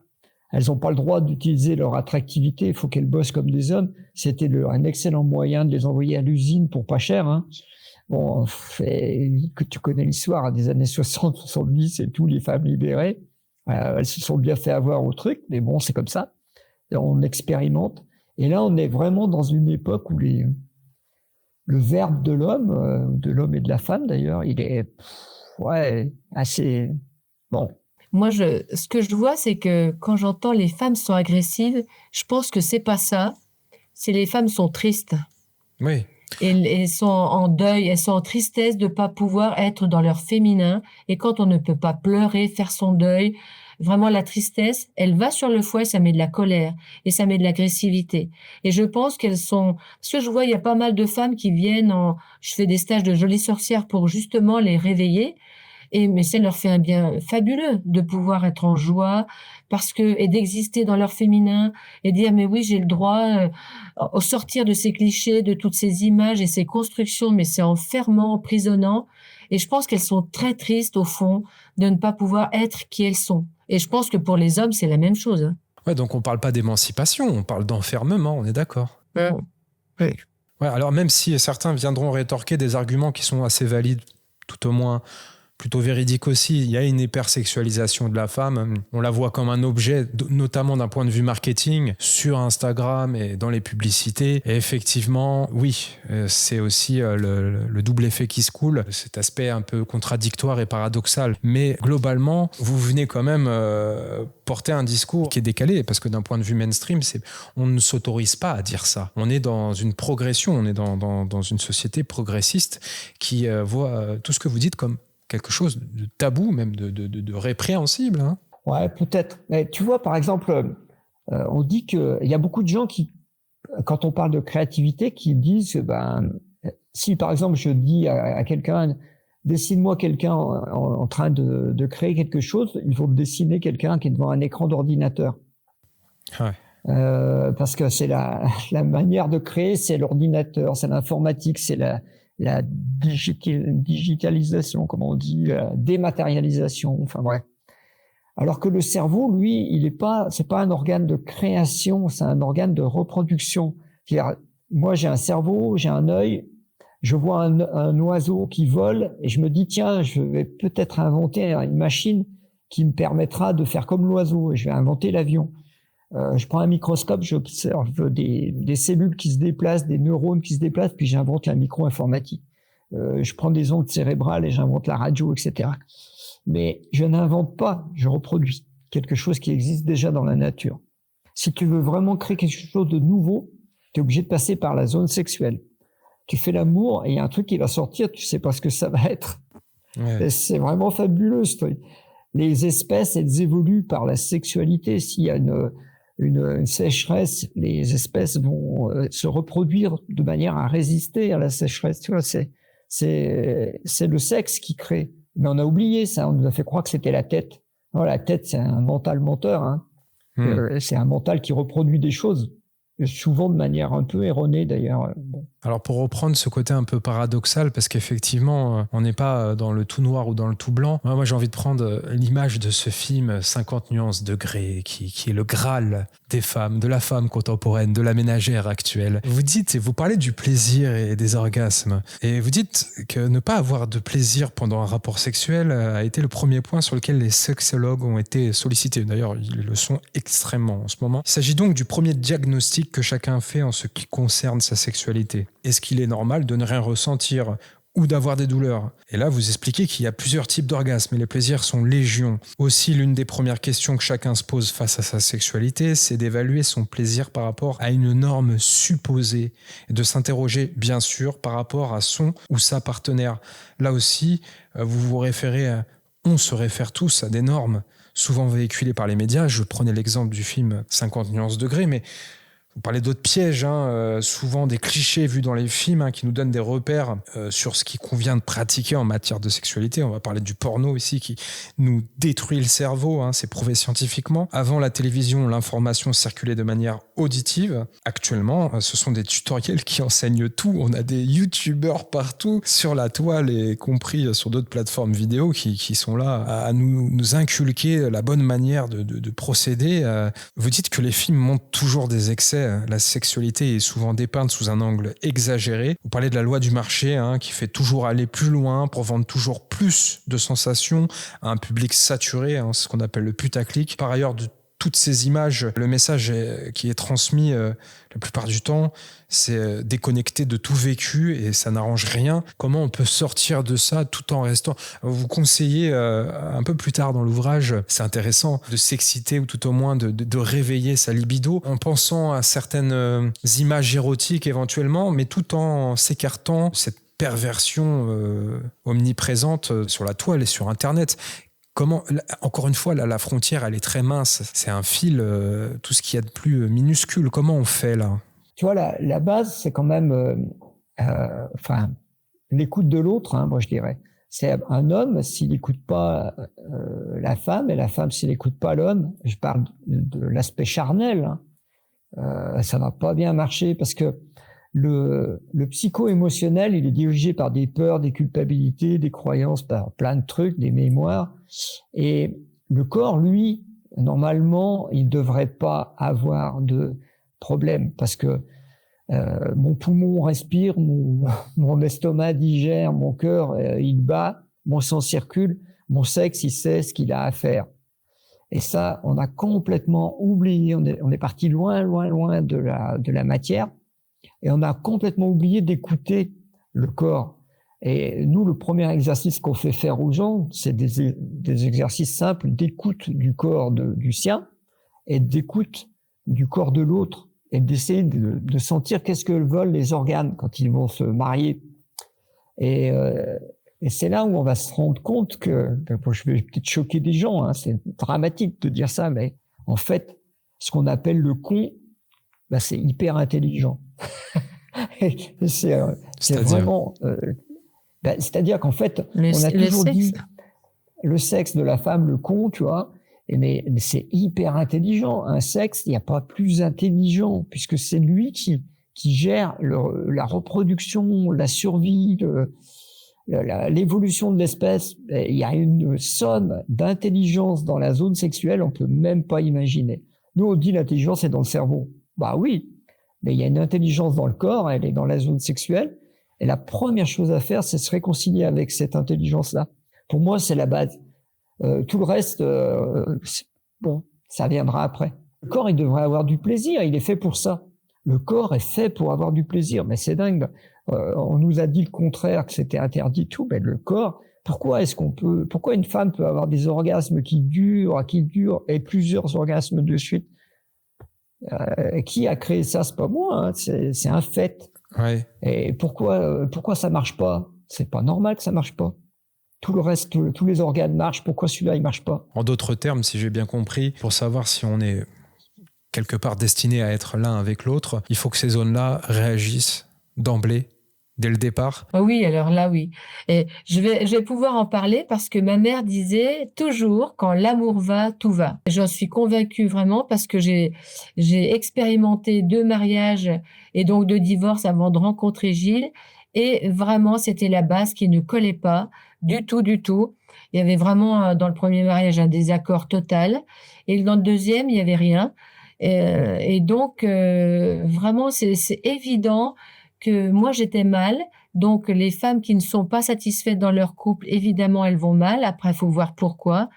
elles n'ont pas le droit d'utiliser leur attractivité, il faut qu'elles bossent comme des hommes. C'était un excellent moyen de les envoyer à l'usine pour pas cher, hein. Bon, que tu connais l'histoire des années 60, 70 et tout, les femmes libérées, elles se sont bien fait avoir au truc, mais bon, c'est comme ça. Et on expérimente. Et là, on est vraiment dans une époque où le verbe de l'homme et de la femme d'ailleurs, il est assez bon. Moi, ce que je vois, c'est que quand j'entends les femmes sont agressives, je pense que c'est pas ça. C'est les femmes sont tristes. Oui. Et elles sont en deuil, elles sont en tristesse de pas pouvoir être dans leur féminin. Et quand on ne peut pas pleurer, faire son deuil, vraiment la tristesse, elle va sur le foie, ça met de la colère et ça met de l'agressivité. Et je pense qu'elles sont, parce que je vois, il y a pas mal de femmes qui viennent je fais des stages de jolies sorcières pour justement les réveiller. Mais ça leur fait un bien fabuleux de pouvoir être en joie et d'exister dans leur féminin et dire mais oui, j'ai le droit au sortir de ces clichés, de toutes ces images et ces constructions, mais c'est enfermant, emprisonnant. Et je pense qu'elles sont très tristes au fond de ne pas pouvoir être qui elles sont. Et je pense que pour les hommes, c'est la même chose. Hein. Ouais, donc on parle pas d'émancipation, on parle d'enfermement, on est d'accord. Oui. Ouais, alors même si certains viendront rétorquer des arguments qui sont assez valides, tout au moins plutôt véridique aussi, il y a une hypersexualisation de la femme. On la voit comme un objet, notamment d'un point de vue marketing, sur Instagram et dans les publicités. Et effectivement, oui, c'est aussi le double effet qui se coule, cet aspect un peu contradictoire et paradoxal. Mais globalement, vous venez quand même porter un discours qui est décalé, parce que d'un point de vue mainstream, on ne s'autorise pas à dire ça. On est dans une progression, on est dans une société progressiste qui voit tout ce que vous dites comme quelque chose de tabou, même de répréhensible. Hein. Ouais, peut-être. Mais tu vois, par exemple, on dit qu'il y a beaucoup de gens qui, quand on parle de créativité, qui disent, si par exemple je dis à quelqu'un, dessine-moi quelqu'un en train de créer quelque chose, il faut dessiner quelqu'un qui est devant un écran d'ordinateur. Ouais. Parce que c'est la manière de créer, c'est l'ordinateur, c'est l'informatique, c'est la digitalisation, comme on dit, la dématérialisation, enfin bref. Alors que le cerveau, lui, c'est pas un organe de création, c'est un organe de reproduction. C'est-à-dire, moi, j'ai un cerveau, j'ai un œil, je vois un oiseau qui vole et je me dis, tiens, je vais peut-être inventer une machine qui me permettra de faire comme l'oiseau et je vais inventer l'avion. Je prends un microscope, j'observe des cellules qui se déplacent, des neurones qui se déplacent, puis j'invente la micro-informatique. Je prends des ondes cérébrales et j'invente la radio, etc. Mais je n'invente pas, je reproduis quelque chose qui existe déjà dans la nature. Si tu veux vraiment créer quelque chose de nouveau, tu es obligé de passer par la zone sexuelle. Tu fais l'amour et il y a un truc qui va sortir, tu sais pas ce que ça va être. Ouais. C'est vraiment fabuleux, ce truc. Les espèces, elles évoluent par la sexualité. S'il y a une sécheresse, les espèces vont se reproduire de manière à résister à la sécheresse. Tu vois, c'est le sexe qui crée. Mais on a oublié ça. On nous a fait croire que c'était la tête. Non, la tête, c'est un mental menteur. Hein. C'est un mental qui reproduit des choses. Souvent de manière un peu erronée d'ailleurs. Bon. Alors pour reprendre ce côté un peu paradoxal, parce qu'effectivement on n'est pas dans le tout noir ou dans le tout blanc, moi j'ai envie de prendre l'image de ce film 50 nuances de Grey qui est le Graal des femmes, de la femme contemporaine, de la ménagère actuelle. Vous parlez du plaisir et des orgasmes, et vous dites que ne pas avoir de plaisir pendant un rapport sexuel a été le premier point sur lequel les sexologues ont été sollicités. D'ailleurs ils le sont extrêmement en ce moment. Il s'agit donc du premier diagnostic que chacun fait en ce qui concerne sa sexualité. Est-ce qu'il est normal de ne rien ressentir ou d'avoir des douleurs. Et là, vous expliquez qu'il y a plusieurs types d'orgasmes et les plaisirs sont légion. Aussi, l'une des premières questions que chacun se pose face à sa sexualité, c'est d'évaluer son plaisir par rapport à une norme supposée et de s'interroger, bien sûr, par rapport à son ou sa partenaire. Là aussi, on se réfère tous à des normes souvent véhiculées par les médias. Je prenais l'exemple du film 50 nuances degrés, mais vous parlez d'autres pièges, souvent des clichés vus dans les films qui nous donnent des repères sur ce qui convient de pratiquer en matière de sexualité. On va parler du porno ici qui nous détruit le cerveau, c'est prouvé scientifiquement. Avant la télévision, l'information circulait de manière auditive. Actuellement, ce sont des tutoriels qui enseignent tout. On a des youtubeurs partout sur la toile et compris sur d'autres plateformes vidéo qui sont là à nous inculquer la bonne manière de procéder. Vous dites que les films montrent toujours des excès. La sexualité est souvent dépeinte sous un angle exagéré. Vous parlez de la loi du marché qui fait toujours aller plus loin pour vendre toujours plus de sensations à un public saturé, ce qu'on appelle le putaclic. Par ailleurs, de toutes ces images, le message qui est transmis la plupart du temps, c'est déconnecté de tout vécu et ça n'arrange rien. Comment on peut sortir de ça tout en restant... Vous conseillez un peu plus tard dans l'ouvrage, c'est intéressant, de s'exciter ou tout au moins de réveiller sa libido en pensant à certaines images érotiques éventuellement, mais tout en s'écartant cette perversion omniprésente sur la toile et sur Internet. Comment, encore une fois, la frontière, elle est très mince. C'est un fil, tout ce qu'il y a de plus minuscule. Comment on fait là ? Tu vois, la base, c'est quand même l'écoute de l'autre, moi je dirais. C'est un homme, s'il n'écoute pas la femme, et la femme, s'il n'écoute pas l'homme, je parle de l'aspect charnel, ça va pas bien marcher parce que le psycho-émotionnel, il est dirigé par des peurs, des culpabilités, des croyances, par plein de trucs, des mémoires. Et le corps, lui, normalement, il devrait pas avoir de problème parce que mon poumon respire, mon estomac digère, mon cœur, il bat, mon sang circule, mon sexe, il sait ce qu'il a à faire. Et ça, on a complètement oublié, on est parti loin, loin, loin de la matière. Et on a complètement oublié d'écouter le corps. Et nous, le premier exercice qu'on fait faire aux gens, c'est des exercices simples d'écoute du corps du sien et d'écoute du corps de l'autre et d'essayer de sentir qu'est-ce que veulent les organes quand ils vont se marier. Et c'est là où on va se rendre compte que je vais peut-être choquer des gens, c'est dramatique de dire ça, mais en fait, ce qu'on appelle le con, c'est hyper intelligent. c'est vraiment... c'est-à-dire qu'en fait, on a toujours dit le sexe de la femme, le con, tu vois, mais c'est hyper intelligent. Un sexe, il n'y a pas plus intelligent, puisque c'est lui qui gère la reproduction, la survie, l'évolution de l'espèce. Il y a une somme d'intelligence dans la zone sexuelle, on peut même pas imaginer. Nous, on dit l'intelligence est dans le cerveau. Bah oui, mais il y a une intelligence dans le corps, elle est dans la zone sexuelle. Et la première chose à faire, c'est se réconcilier avec cette intelligence-là. Pour moi, c'est la base. Tout le reste, ça viendra après. Le corps, il devrait avoir du plaisir, il est fait pour ça. Le corps est fait pour avoir du plaisir, mais c'est dingue. On nous a dit le contraire, que c'était interdit tout, mais le corps, pourquoi une femme peut avoir des orgasmes qui durent et plusieurs orgasmes de suite? Qui a créé ça? C'est pas moi, c'est un fait. Ouais. Et pourquoi ça marche pas? C'est pas normal que ça marche pas. Tout le reste, tous les organes marchent. Pourquoi celui-là il marche pas? En d'autres termes, si j'ai bien compris, pour savoir si on est quelque part destiné à être l'un avec l'autre, il faut que ces zones-là réagissent d'emblée, dès le départ. Oui, alors là, oui. Et je vais pouvoir en parler parce que ma mère disait toujours, quand l'amour va, tout va. J'en suis convaincue vraiment parce que j'ai expérimenté 2 mariages et donc 2 divorces avant de rencontrer Gilles. Et vraiment, c'était la base qui ne collait pas du tout, du tout. Il y avait vraiment, dans le premier mariage, un désaccord total. Et dans le deuxième, il n'y avait rien. Et donc, vraiment, c'est évident que moi j'étais mal, donc les femmes qui ne sont pas satisfaites dans leur couple, évidemment elles vont mal. Après, il faut voir pourquoi,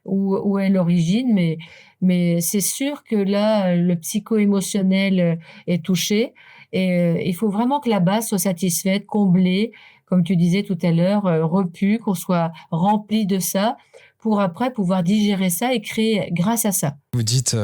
où est l'origine, mais c'est sûr que là le psycho-émotionnel est touché et il faut vraiment que la base soit satisfaite, comblée, comme tu disais tout à l'heure, repu, qu'on soit rempli de ça, pour après pouvoir digérer ça et créer grâce à ça. Vous dites,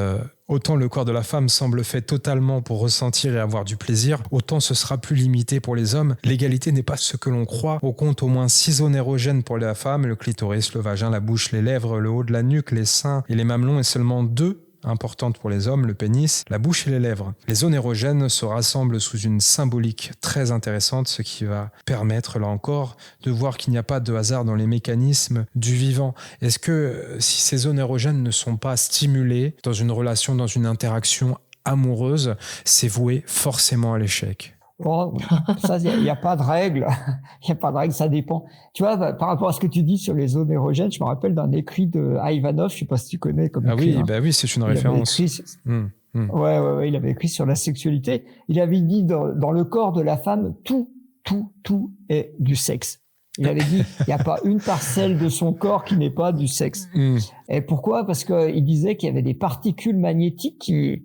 autant le corps de la femme semble fait totalement pour ressentir et avoir du plaisir, autant ce sera plus limité pour les hommes. L'égalité n'est pas ce que l'on croit. On compte au moins 6 zones érogènes pour la femme, le clitoris, le vagin, la bouche, les lèvres, le haut de la nuque, les seins et les mamelons, et seulement 2 importantes pour les hommes, le pénis, la bouche et les lèvres. Les zones érogènes se rassemblent sous une symbolique très intéressante, ce qui va permettre, là encore, de voir qu'il n'y a pas de hasard dans les mécanismes du vivant. Est-ce que si ces zones érogènes ne sont pas stimulées dans une relation, dans une interaction amoureuse, c'est voué forcément à l'échec? Bon, ça, il n'y a pas de règle. Il n'y a pas de règle, ça dépend. Tu vois, par rapport à ce que tu dis sur les zones érogènes, je me rappelle d'un écrit de Ivanov, je ne sais pas si tu connais comme écrivain. Oui, c'est une référence. Ouais, il avait écrit sur la sexualité. Il avait dit dans le corps de la femme, tout est du sexe. Il avait dit, il n'y a pas une parcelle de son corps qui n'est pas du sexe. Et pourquoi? Parce qu'il disait qu'il y avait des particules magnétiques qui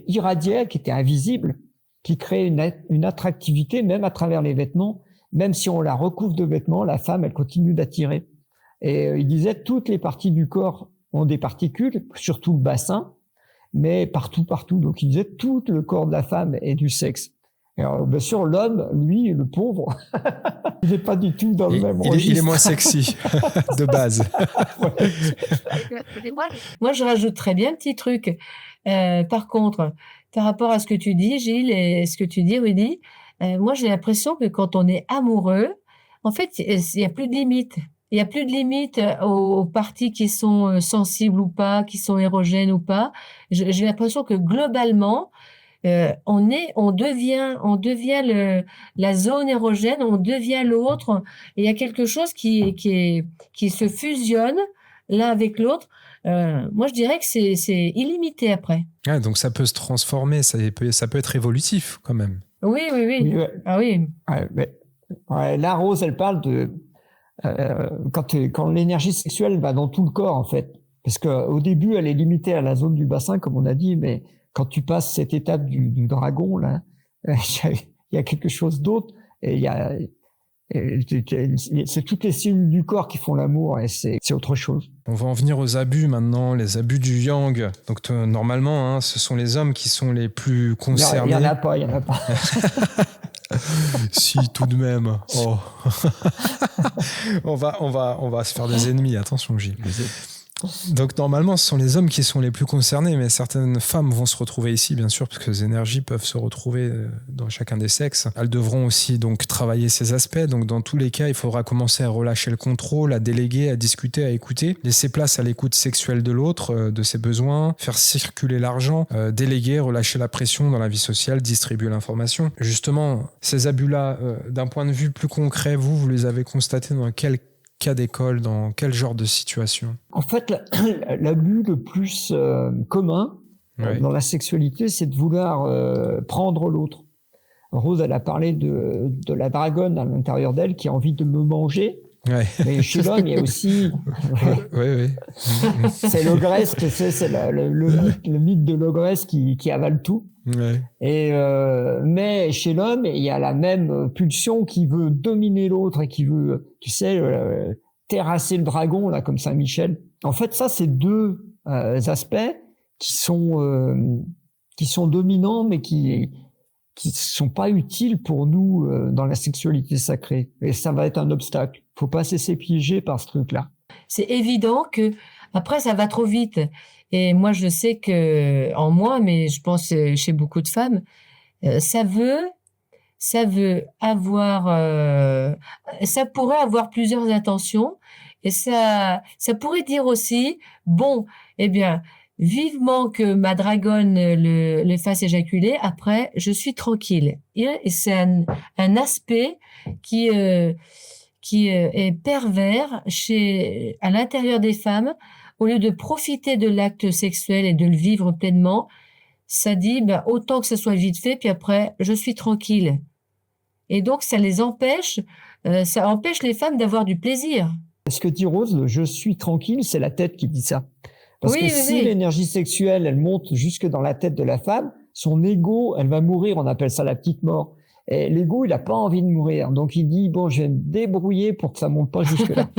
irradiaient, qui étaient invisibles, qui crée une attractivité même à travers les vêtements. Même si on la recouvre de vêtements, la femme, elle continue d'attirer. Et il disait, toutes les parties du corps ont des particules, surtout le bassin, mais partout. Donc il disait, tout le corps de la femme est du sexe. Alors, bien sûr, l'homme, lui, le pauvre, il n'est pas du tout dans le même registre. Il est moins sexy, de base. Moi, je rajouterais bien un petit truc. Par contre, par rapport à ce que tu dis, Gilles, et ce que tu dis, Rudy, moi, j'ai l'impression que quand on est amoureux, en fait, il n'y a plus de limite. Il n'y a plus de limite aux parties qui sont sensibles ou pas, qui sont érogènes ou pas. J'ai l'impression que globalement, on devient la zone érogène, on devient l'autre. Et il y a quelque chose qui se fusionne l'un avec l'autre. Moi, je dirais que c'est illimité après. Ah, donc ça peut se transformer, ça peut être évolutif quand même. Oui. Ouais. Ah oui. Là, Rose, elle parle de quand l'énergie sexuelle va dans tout le corps, en fait. Parce qu'au début, elle est limitée à la zone du bassin, comme on a dit, mais quand tu passes cette étape du dragon, là, il y a quelque chose d'autre. Et c'est toutes les cellules du corps qui font l'amour, et c'est autre chose. On va en venir aux abus maintenant, les abus du yang. Donc normalement, ce sont les hommes qui sont les plus concernés. Il y en a pas. Si, tout de même. Oh. on va se faire des ennemis. Attention, Gilles. Donc normalement, ce sont les hommes qui sont les plus concernés, mais certaines femmes vont se retrouver ici, bien sûr, parce que les énergies peuvent se retrouver dans chacun des sexes. Elles devront aussi donc travailler ces aspects. Donc dans tous les cas, il faudra commencer à relâcher le contrôle, à déléguer, à discuter, à écouter, laisser place à l'écoute sexuelle de l'autre, de ses besoins, faire circuler l'argent, déléguer, relâcher la pression dans la vie sociale, distribuer l'information. Justement, ces abus-là, d'un point de vue plus concret, vous les avez constatés dans quel cas d'école, dans quel genre de situation? En fait, l'abus le plus commun dans la sexualité, c'est de vouloir prendre l'autre. Rose, elle a parlé de la dragonne à l'intérieur d'elle qui a envie de me manger. Ouais. Mais chez l'homme, il y a aussi... Oui. C'est l'ogresse, tu sais, c'est le mythe de l'ogresse qui avale tout. Ouais. Mais chez l'homme, il y a la même pulsion qui veut dominer l'autre et qui veut, tu sais, terrasser le dragon, là, comme Saint-Michel. En fait, ça, c'est deux aspects qui sont dominants, mais qui sont pas utiles pour nous dans la sexualité sacrée. Et ça va être un obstacle. Faut pas se laisser piéger par ce truc-là. C'est évident que après ça va trop vite. Et moi je sais que en moi, mais je pense chez beaucoup de femmes, ça veut avoir, ça pourrait avoir plusieurs intentions. Et ça pourrait dire aussi, bon, eh bien, vivement que ma dragonne le fasse éjaculer, après, je suis tranquille. Et c'est un aspect qui est pervers à l'intérieur des femmes. Au lieu de profiter de l'acte sexuel et de le vivre pleinement, ça dit, autant que ça soit vite fait, puis après, je suis tranquille. Et donc, ça empêche les femmes d'avoir du plaisir. Ce que dit Rose, je suis tranquille, c'est la tête qui dit ça. Parce que si l'énergie sexuelle, elle monte jusque dans la tête de la femme, son ego, elle va mourir, on appelle ça la petite mort. Et l'ego, il n'a pas envie de mourir. Donc, il dit, bon, je vais me débrouiller pour que ça ne monte pas jusque-là.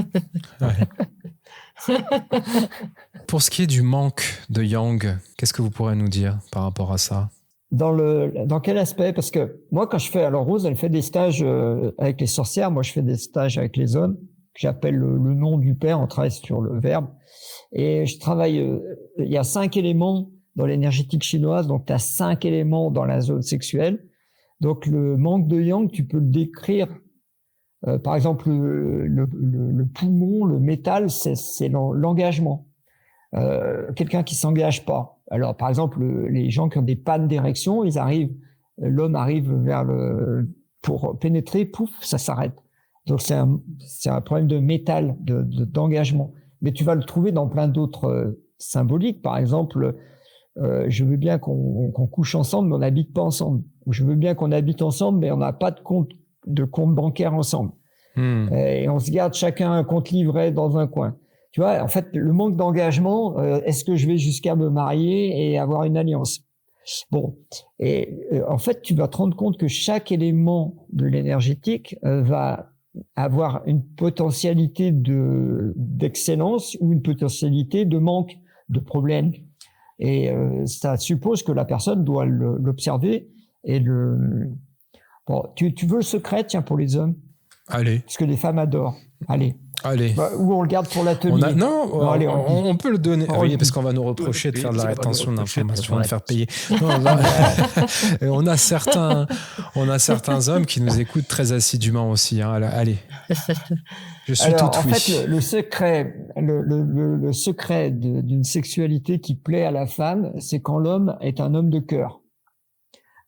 Pour ce qui est du manque de yang, qu'est-ce que vous pourrez nous dire par rapport à ça? Dans quel aspect? Parce que moi, quand je fais... Alors, Rose, elle fait des stages avec les sorcières. Moi, je fais des stages avec les hommes, que j'appelle le nom du père. On travaille sur le verbe. Et je travaille... il y a 5 éléments dans l'énergétique chinoise. Donc, tu as 5 éléments dans la zone sexuelle. Donc, le manque de yang, tu peux le décrire. Par exemple, le poumon, le métal, c'est l'engagement. Quelqu'un qui s'engage pas. Alors, par exemple, les gens qui ont des pannes d'érection, l'homme arrive pour pénétrer, pouf, ça s'arrête. Donc, c'est un problème de métal, d'engagement. Mais tu vas le trouver dans plein d'autres symboliques. Par exemple, je veux bien qu'on couche ensemble, mais on n'habite pas ensemble. Ou je veux bien qu'on habite ensemble, mais on n'a pas de compte bancaire ensemble. Et on se garde chacun un compte livret dans un coin. Tu vois, en fait, le manque d'engagement, est-ce que je vais jusqu'à me marier et avoir une alliance? Bon, et en fait, tu vas te rendre compte que chaque élément de l'énergétique va avoir une potentialité d'excellence ou une potentialité de manque, de problème. Et ça suppose que la personne doit l'observer et Bon, tu veux le secret, tiens, pour les hommes? Allez. Parce que les femmes adorent. Allez. Ou on le garde pour l'atelier. On peut le donner. Oui, parce qu'on va nous reprocher de faire de la rétention d'informations, de faire payer. Non, là, on a certains hommes qui nous écoutent très assidûment aussi. Hein. Allez. Je suis tout oui. En fait, le secret d'une sexualité qui plaît à la femme, c'est quand l'homme est un homme de cœur.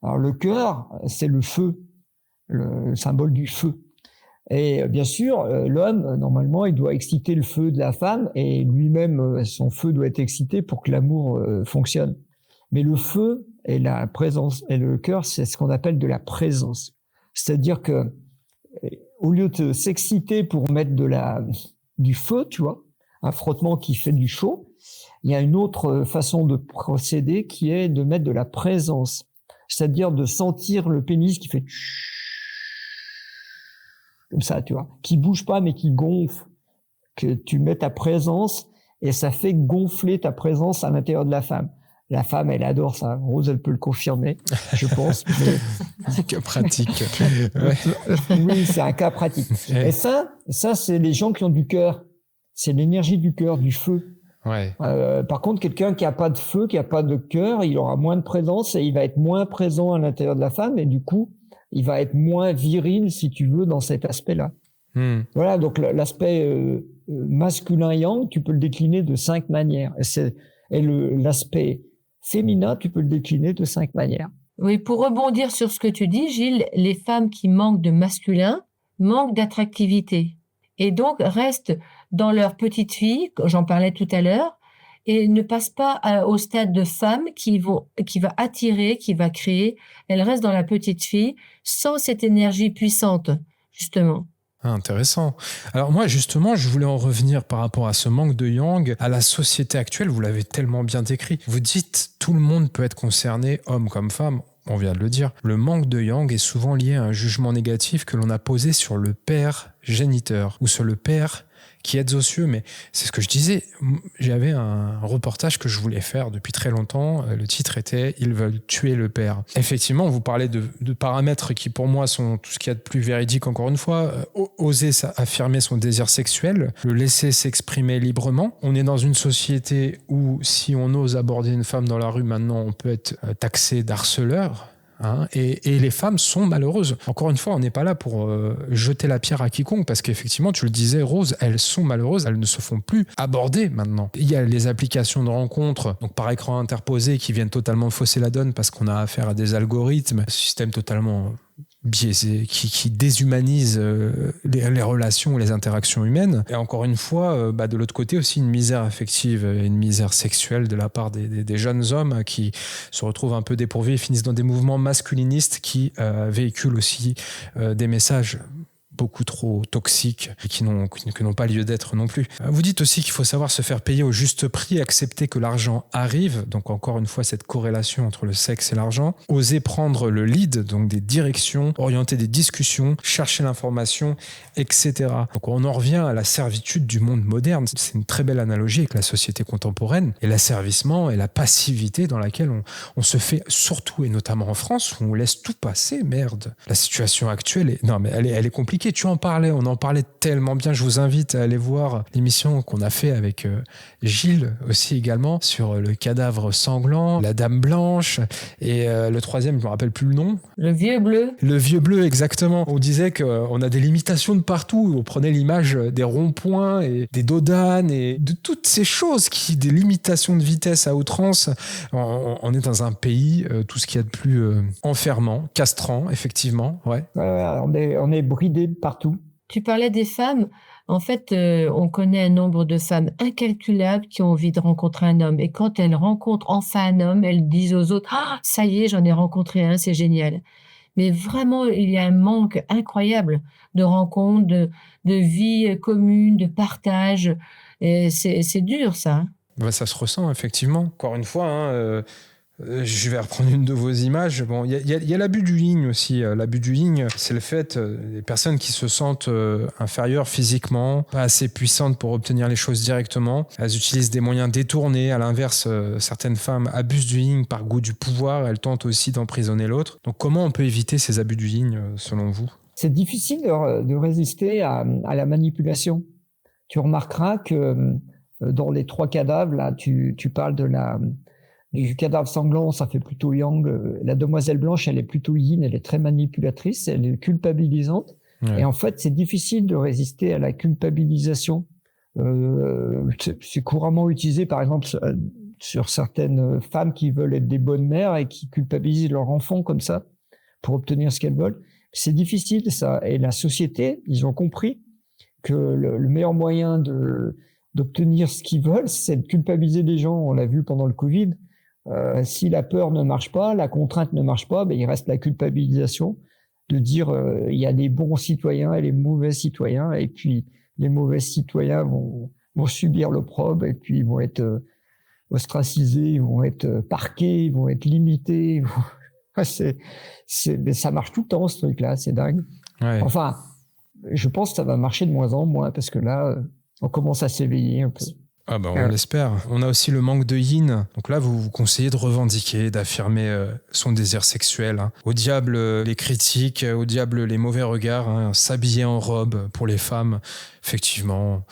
Alors, le cœur, c'est le feu, le symbole du feu. Et bien sûr, l'homme, normalement, il doit exciter le feu de la femme et lui-même, son feu doit être excité pour que l'amour fonctionne. Mais le feu et la présence et le cœur, c'est ce qu'on appelle de la présence. C'est-à-dire que au lieu de s'exciter pour mettre du feu, tu vois, un frottement qui fait du chaud, il y a une autre façon de procéder qui est de mettre de la présence. C'est-à-dire de sentir le pénis qui fait comme ça, tu vois, qui bouge pas mais qui gonfle, que tu mets ta présence et ça fait gonfler ta présence à l'intérieur de la femme. La femme, elle adore ça. Rose, elle peut le confirmer, je pense. C'est que pratique. Oui, c'est un cas pratique. Et ça, c'est les gens qui ont du cœur. C'est l'énergie du cœur, du feu. Ouais. Par contre, quelqu'un qui a pas de feu, qui a pas de cœur, il aura moins de présence et il va être moins présent à l'intérieur de la femme et du coup, il va être moins viril, si tu veux, dans cet aspect-là. Voilà, donc l'aspect masculin yang, tu peux le décliner de 5 manières. Et l'aspect féminin, tu peux le décliner de 5 manières. Oui, pour rebondir sur ce que tu dis, Gilles, les femmes qui manquent de masculin manquent d'attractivité et donc restent dans leur petite fille, j'en parlais tout à l'heure, et ne passent pas au stade de femme qui va attirer, qui va créer. Elles restent dans la petite fille sans cette énergie puissante, justement. Ah, intéressant. Alors moi, justement, je voulais en revenir par rapport à ce manque de yang, à la société actuelle, vous l'avez tellement bien décrit. Vous dites, tout le monde peut être concerné, homme comme femme, on vient de le dire. Le manque de yang est souvent lié à un jugement négatif que l'on a posé sur le père géniteur ou sur le père qui êtes aux cieux, mais c'est ce que je disais. J'avais un reportage que je voulais faire depuis très longtemps. Le titre était « Ils veulent tuer le père ». Effectivement, vous parlez de paramètres qui, pour moi, sont tout ce qu'il y a de plus véridique, encore une fois. Oser affirmer son désir sexuel, le laisser s'exprimer librement. On est dans une société où, si on ose aborder une femme dans la rue, maintenant, on peut être taxé d'harceleur. Hein, et les femmes sont malheureuses. Encore une fois, on n'est pas là pour jeter la pierre à quiconque, parce qu'effectivement, tu le disais, Rose, elles sont malheureuses, elles ne se font plus aborder maintenant. Il y a les applications de rencontres, donc par écran interposé, qui viennent totalement fausser la donne parce qu'on a affaire à des algorithmes, un système totalement biaisé, qui déshumanise les relations et les interactions humaines. Et encore une fois, de l'autre côté aussi, une misère affective et une misère sexuelle de la part des jeunes hommes qui se retrouvent un peu dépourvus et finissent dans des mouvements masculinistes qui véhiculent aussi des messages beaucoup trop toxiques et qui n'ont pas lieu d'être non plus. Vous dites aussi qu'il faut savoir se faire payer au juste prix, accepter que l'argent arrive, donc encore une fois cette corrélation entre le sexe et l'argent, oser prendre le lead, donc des directions, orienter des discussions, chercher l'information, etc. Donc on en revient à la servitude du monde moderne. C'est une très belle analogie avec la société contemporaine et l'asservissement et la passivité dans laquelle on se fait, surtout et notamment en France, où on laisse tout passer, merde. La situation actuelle elle est compliquée. On en parlait tellement bien. Je vous invite à aller voir l'émission qu'on a fait avec Gilles aussi également sur le cadavre sanglant, la dame blanche et le troisième, je me rappelle plus le nom. Le vieux bleu. Le vieux bleu, exactement. On disait qu'on a des limitations de partout. On prenait l'image des ronds-points et des dodanes et de toutes ces choses des limitations de vitesse à outrance. On est dans un pays, tout ce qu'il y a de plus enfermant, castrant, effectivement. Ouais. On est bridé partout. Tu parlais des femmes. En fait, on connaît un nombre de femmes incalculables qui ont envie de rencontrer un homme. Et quand elles rencontrent enfin un homme, elles disent aux autres « Ah, ça y est, j'en ai rencontré un, c'est génial ». Mais vraiment, il y a un manque incroyable de rencontres, de vie commune, de partage. Et c'est dur, ça. Ça se ressent, effectivement. Encore une fois, je vais reprendre une de vos images. Bon, il y a l'abus du yin aussi. L'abus du yin, c'est le fait des personnes qui se sentent inférieures physiquement, pas assez puissantes pour obtenir les choses directement. Elles utilisent des moyens détournés. À l'inverse, certaines femmes abusent du yin par goût du pouvoir. Elles tentent aussi d'emprisonner l'autre. Donc, comment on peut éviter ces abus du yin, selon vous ? C'est difficile de résister à la manipulation. Tu remarqueras que dans les 3 cadavres, là, tu parles du cadavre sanglant, ça fait plutôt yang. La demoiselle blanche, elle est plutôt yin, elle est très manipulatrice, elle est culpabilisante. Ouais. Et en fait, c'est difficile de résister à la culpabilisation. C'est couramment utilisé, par exemple, sur certaines femmes qui veulent être des bonnes mères et qui culpabilisent leur enfant comme ça pour obtenir ce qu'elles veulent. C'est difficile, ça. Et la société, ils ont compris que le meilleur moyen d'obtenir ce qu'ils veulent, c'est de culpabiliser les gens. On l'a vu pendant le Covid. Si la peur ne marche pas, la contrainte ne marche pas, il reste la culpabilisation de dire il y a des bons citoyens et les mauvais citoyens, et puis les mauvais citoyens vont subir l'opprobre, et puis ils vont être ostracisés, ils vont être parqués, ils vont être limités. Ça marche tout le temps, ce truc-là, c'est dingue. Ouais. Enfin, je pense que ça va marcher de moins en moins, parce que là, on commence à s'éveiller un peu. On l'espère. On a aussi le manque de yin. Donc là, vous conseillez de revendiquer, d'affirmer son désir sexuel. Au diable les critiques, au diable les mauvais regards. S'habiller en robe pour les femmes. Effectivement,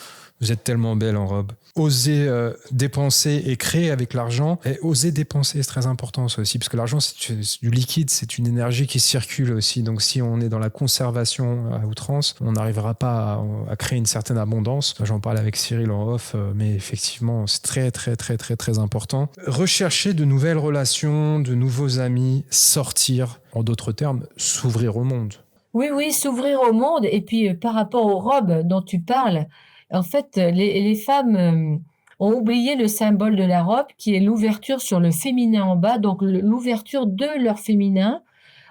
vous êtes tellement belle en robe. Oser dépenser et créer avec l'argent. Et oser dépenser, c'est très important ça aussi, parce que l'argent, c'est du liquide, c'est une énergie qui circule aussi. Donc si on est dans la conservation à outrance, on n'arrivera pas à créer une certaine abondance. J'en parlais avec Cyril en off, mais effectivement, c'est très, très, très, très, très important. Rechercher de nouvelles relations, de nouveaux amis, sortir, en d'autres termes, s'ouvrir au monde. Oui, s'ouvrir au monde. Et puis, par rapport aux robes dont tu parles, en fait, les femmes ont oublié le symbole de la robe qui est l'ouverture sur le féminin en bas, donc l'ouverture de leur féminin,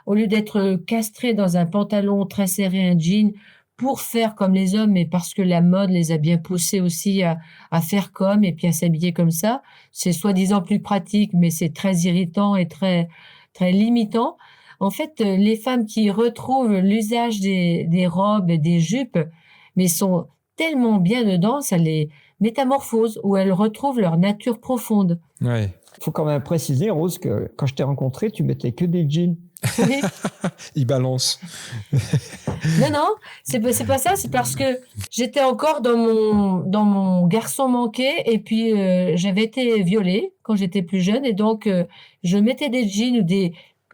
au lieu d'être castrées dans un pantalon très serré, un jean, pour faire comme les hommes, mais parce que la mode les a bien poussées aussi à faire comme et puis à s'habiller comme ça. C'est soi-disant plus pratique, mais c'est très irritant et très, très limitant. En fait, les femmes qui retrouvent l'usage des robes et des jupes, mais sont tellement bien dedans, ça les métamorphose, où elles retrouvent leur nature profonde. Ouais. Faut quand même préciser, Rose, que quand je t'ai rencontré, tu mettais que des jeans. Oui. Il balance. Non, c'est pas ça, c'est parce que j'étais encore dans mon garçon manqué, et puis j'avais été violée quand j'étais plus jeune, et donc je mettais des jeans ou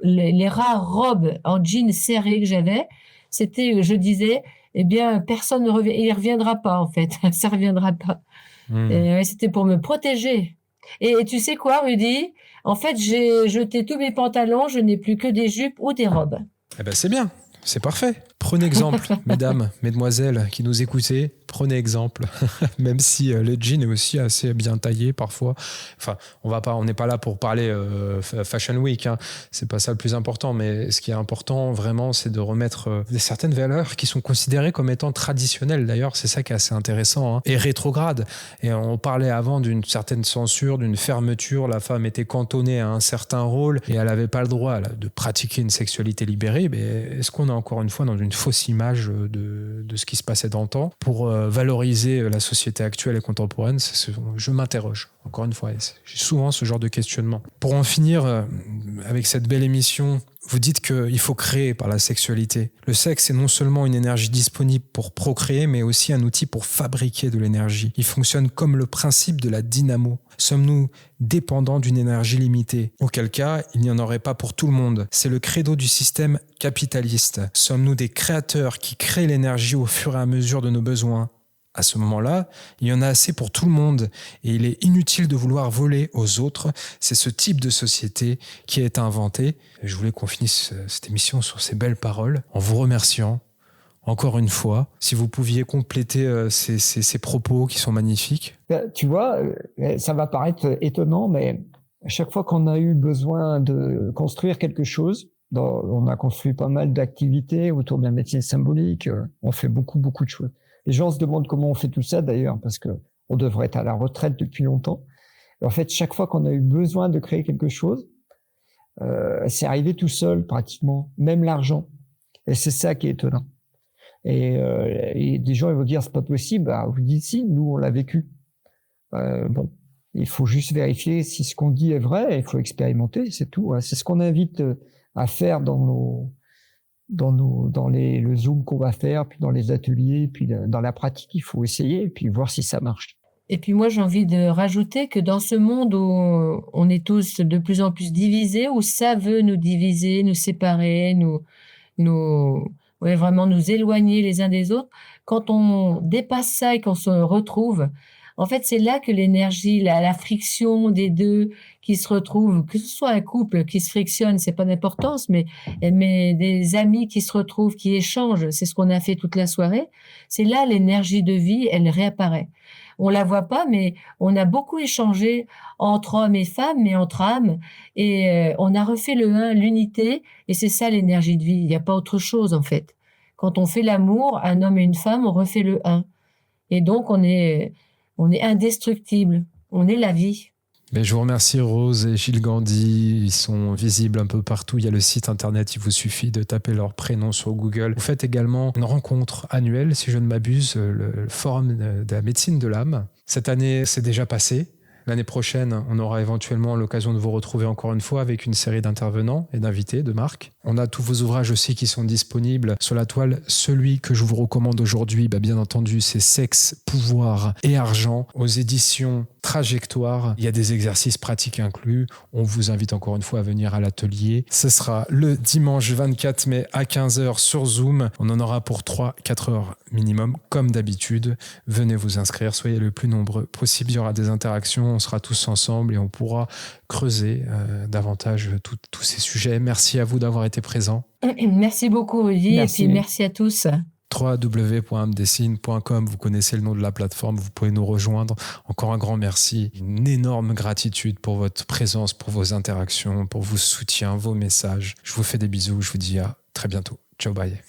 les rares robes en jeans serrés que j'avais, c'était, je disais, eh bien, personne il reviendra pas, en fait. Ça reviendra pas. Et c'était pour me protéger. Et tu sais quoi, Rudy? En fait, j'ai jeté tous mes pantalons, je n'ai plus que des jupes ou des robes. Eh ben, c'est bien. C'est parfait. Prenez exemple, mesdames, mesdemoiselles qui nous écoutez, prenez exemple. Même si le jean est aussi assez bien taillé parfois. Enfin, on n'est pas là pour parler Fashion Week, hein. C'est pas ça le plus important. Mais ce qui est important vraiment, c'est de remettre certaines valeurs qui sont considérées comme étant traditionnelles. D'ailleurs, c'est ça qui est assez intéressant, hein, et rétrograde. Et on parlait avant d'une certaine censure, d'une fermeture. La femme était cantonnée à un certain rôle et elle n'avait pas le droit de pratiquer une sexualité libérée. Mais est-ce qu'on est encore une fois dans une fausse image de ce qui se passait dans le temps pour valoriser la société actuelle et contemporaine? Je m'interroge, encore une fois. J'ai souvent ce genre de questionnement. Pour en finir avec cette belle émission, vous dites qu'il faut créer par la sexualité. Le sexe est non seulement une énergie disponible pour procréer, mais aussi un outil pour fabriquer de l'énergie. Il fonctionne comme le principe de la dynamo. Sommes-nous dépendants d'une énergie limitée? Auquel cas, il n'y en aurait pas pour tout le monde. C'est le credo du système capitaliste. Sommes-nous des créateurs qui créent l'énergie au fur et à mesure de nos besoins? À ce moment-là, il y en a assez pour tout le monde et il est inutile de vouloir voler aux autres. C'est ce type de société qui est inventé. Je voulais qu'on finisse cette émission sur ces belles paroles en vous remerciant encore une fois. Si vous pouviez compléter ces propos qui sont magnifiques. Tu vois, ça va paraître étonnant, mais à chaque fois qu'on a eu besoin de construire quelque chose, on a construit pas mal d'activités autour de la médecine symbolique, on fait beaucoup de choses. Les gens se demandent comment on fait tout ça d'ailleurs, parce que on devrait être à la retraite depuis longtemps. Et en fait, chaque fois qu'on a eu besoin de créer quelque chose, c'est arrivé tout seul pratiquement, même l'argent. Et c'est ça qui est étonnant. Et des gens ils vont dire c'est pas possible. Bah, vous dites si, nous on l'a vécu. Bon, il faut juste vérifier si ce qu'on dit est vrai. Il faut expérimenter, c'est tout. C'est ce qu'on invite à faire dans le Zoom qu'on va faire, puis dans les ateliers, puis dans la pratique, il faut essayer, puis voir si ça marche. Et puis moi, j'ai envie de rajouter que dans ce monde où on est tous de plus en plus divisés, où ça veut nous diviser, nous séparer, vraiment nous éloigner les uns des autres, quand on dépasse ça et qu'on se retrouve, en fait, c'est là que l'énergie, la friction des deux qui se retrouvent, que ce soit un couple qui se frictionne, c'est pas d'importance, mais des amis qui se retrouvent, qui échangent, c'est ce qu'on a fait toute la soirée. C'est là l'énergie de vie, elle réapparaît. On la voit pas, mais on a beaucoup échangé entre hommes et femmes, mais entre âmes, et on a refait le un, l'unité, et c'est ça l'énergie de vie. Il n'y a pas autre chose en fait. Quand on fait l'amour, un homme et une femme, on refait le un, et donc on est indestructible. On est la vie. Mais je vous remercie Rose et Gilles Gandhi, ils sont visibles un peu partout, il y a le site internet, il vous suffit de taper leur prénom sur Google. Vous faites également une rencontre annuelle, si je ne m'abuse, le Forum de la médecine de l'âme. Cette année, c'est déjà passé. L'année prochaine, on aura éventuellement l'occasion de vous retrouver encore une fois avec une série d'intervenants et d'invités de marque. On a tous vos ouvrages aussi qui sont disponibles sur la toile. Celui que je vous recommande aujourd'hui, bien entendu, c'est Sexe, pouvoir et argent aux éditions Trajectoire. Il y a des exercices pratiques inclus. On vous invite encore une fois à venir à l'atelier. Ce sera le dimanche 24 mai à 15h sur Zoom. On en aura pour 3-4 heures minimum, comme d'habitude. Venez vous inscrire, soyez le plus nombreux possible. Il y aura des interactions, on sera tous ensemble et on pourra creuser davantage tous ces sujets. Merci à vous d'avoir été présents. Merci beaucoup, Rudy, Merci. et puis merci à tous. www.amdessine.com, vous connaissez le nom de la plateforme, vous pouvez nous rejoindre. Encore un grand merci, une énorme gratitude pour votre présence, pour vos interactions, pour vos soutiens, vos messages. Je vous fais des bisous, je vous dis à très bientôt. Ciao, bye.